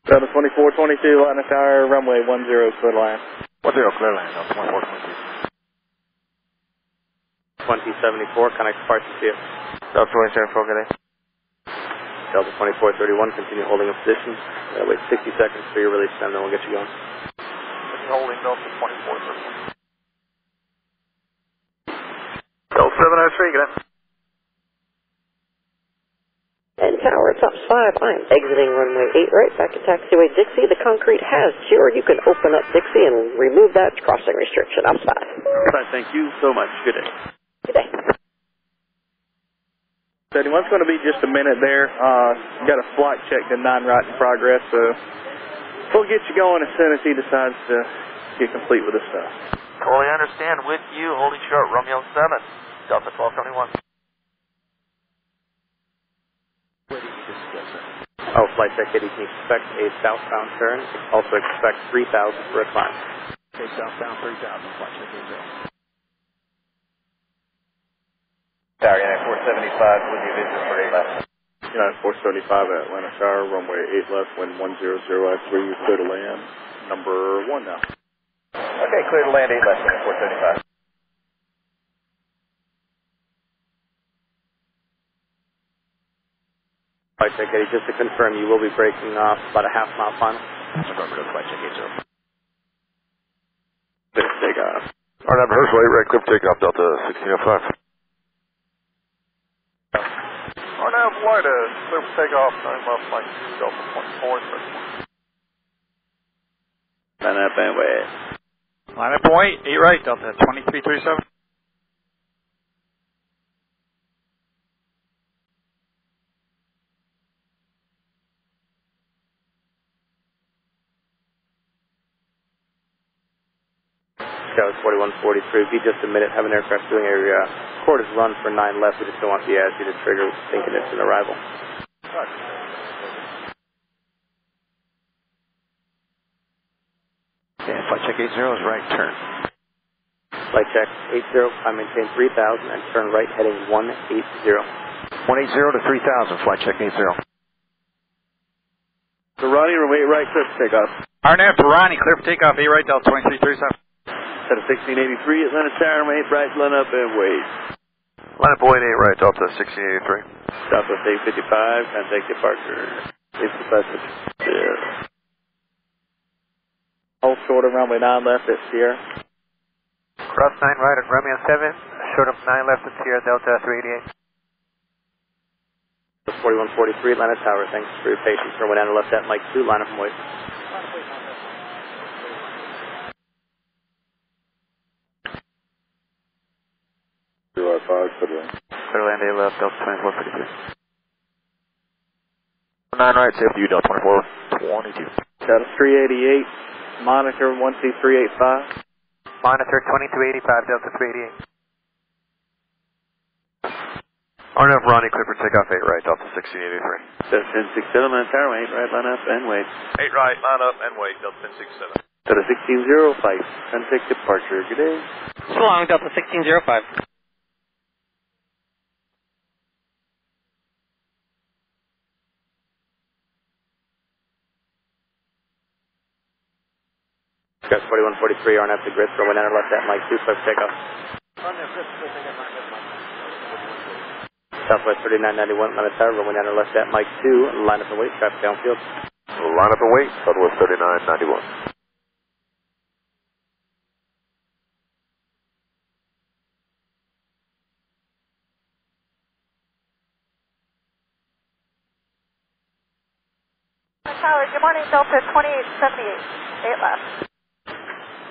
Delta 2422, line of tower, runway 10, clear line. 10, clear line, Delta 2422. 2074, connect departure to you. Delta 2074, good day. Delta 2431, continue holding a position. Wait 60 seconds for your release time, then we'll get you going. Continue holding Delta 2431. Delta 703, good day. And tower, top 5. I am exiting runway 8 right, back to taxiway Dixie. The concrete has cured. You can open up Dixie and remove that crossing restriction. Ops 5. Right, thank you so much. Good day. Good day. 31's going to be just a minute there. Got a flight check to 9 right in progress, so we'll get you going as soon as he decides to get complete with this stuff. Totally understand. With you, holding short, Romeo 7, Delta 1271. Oh, flight check 80, can you expect a southbound turn? Also expect 3,000 for a climb. Okay, southbound 3000, flight check 80. Tower, United 475, with you, visit for 8 left. United 475 at Atlanta Tower, runway 8 left, wind 100 at 3, you're clear to land. Number 1 now. Okay, clear to land 8 left, United 475. Flight check 80, just to confirm, you will be breaking off about a half-mile final. Affirmative, flight check 80. Take off. RNAV Herschel 8 right, clear for takeoff, Delta 1605. RNAV White, clear for takeoff, 9 left, flight 2, Delta 2431. Line up and wait. Line up and wait, 8 right, Delta 2337. Scout 4143, be just a minute, have an aircraft doing a quarters run for 9 left. We just don't want the ASU to trigger thinking it's an arrival. And flight check 80 is right turn. Flight check 80, I maintain 3000 and turn right heading 180. 180 to 3000, flight check 80. So Ronnie, runway 8 right, clear for takeoff. RNAV to Ronnie, clear for takeoff, 8 right, Delta 2337. Set of 1683, Atlanta Tower, 8 right, line up and wait. Line up and wait 8 right, Delta 1683. Southwest 855, contact departure. 855, yeah. Hold short of runway 9 left at Sierra. Cross 9 right at Romeo 7, short of 9 left at Sierra, Delta 388. 4143, Atlanta Tower, thanks for your patience. Runway 9 left at Mike 2, line up and wait. Clear land 8 left, Delta 2443. 9 right, safety, Delta 2422. Delta 388, monitor 12385. Monitor 2285, Delta 388. RNAV Ronnie, clear for takeoff 8 right, Delta 1683. Delta 1067, Atlanta Tower, 8 right, line up and wait. 8 right, line up and wait, Delta 1067. Delta 1605, contact departure, good day. So long, Delta 1605. Scout 4143, RNAV to grid, runway 9 left at Mike 2, clear for takeoff. Southwest 3991, Atlanta Tower, runway 9 left at Mike 2, line up and wait, traffic downfield. Line up and wait, Southwest 3991. Tower, good morning, Delta 2878, 8 left.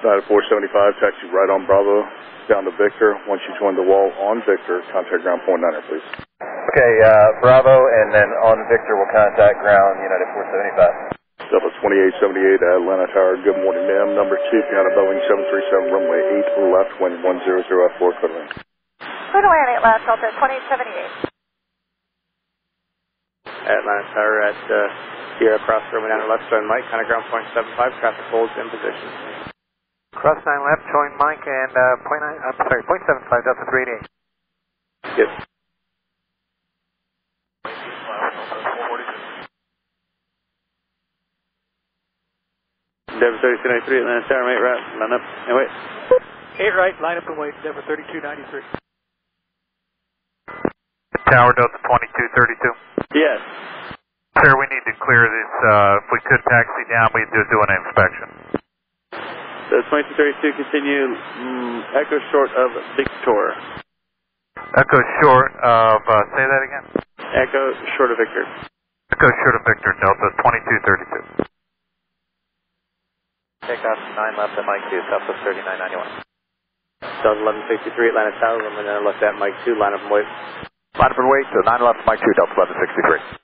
United 475, taxi right on Bravo, down to Victor. Once you join the wall on Victor, contact ground point 9er, please. Okay, Bravo, and then on Victor will contact ground United 475. Delta 2878, Atlanta Tower, good morning, ma'am. Number 2, Piano Boeing 737, runway 8 left, wind 100 at 4, clear to land. Clear to land 8 left, Delta 2878. Atlanta Tower at Sierra Cross runway 9 left, join Mike, contact ground point 75, traffic holds in position. Cross 9 left, join Mike, and point 75, Delta 388. Yes. Denver 3293, Atlanta Tower, mate, right, line up, and wait. 8 right, line up and wait, Denver 3293. Tower, Delta 2232. Yes. Sir, we need to clear this, if we could taxi down, we'd do an inspection. So 2232, continue, echo short of Victor. Echo short of, say that again? Echo short of Victor. Echo short of Victor, Delta 2232. Takeoff 9 left at Mike 2, Southwest 3991. Delta 1163, Atlanta Tower, runway 9 left at Mike 2, line up and wait. Line up and wait, so 9 left, Mike 2, Delta 1163.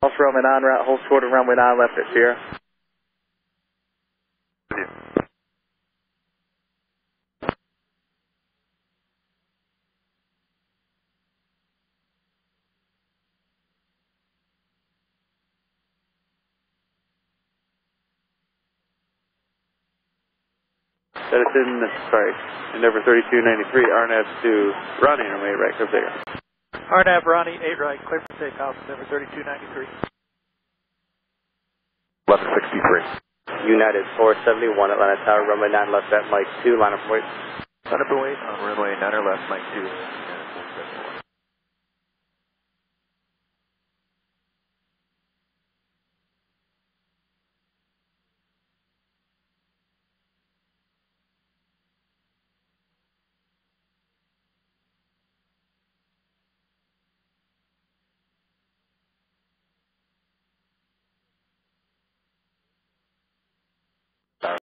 Also runway 9 right, hold short of runway 9 left at Sierra. That is in, Endeavor 3293, RNAV to Ronnie, runway right, up there. RNAV Ronnie, 8 right, clear for takeoff, Endeavor 3293. 1163. United 471, Atlanta Tower, runway 9 left at Mike 2, line up and wait. Line up and wait on runway 9 left, Mike 2.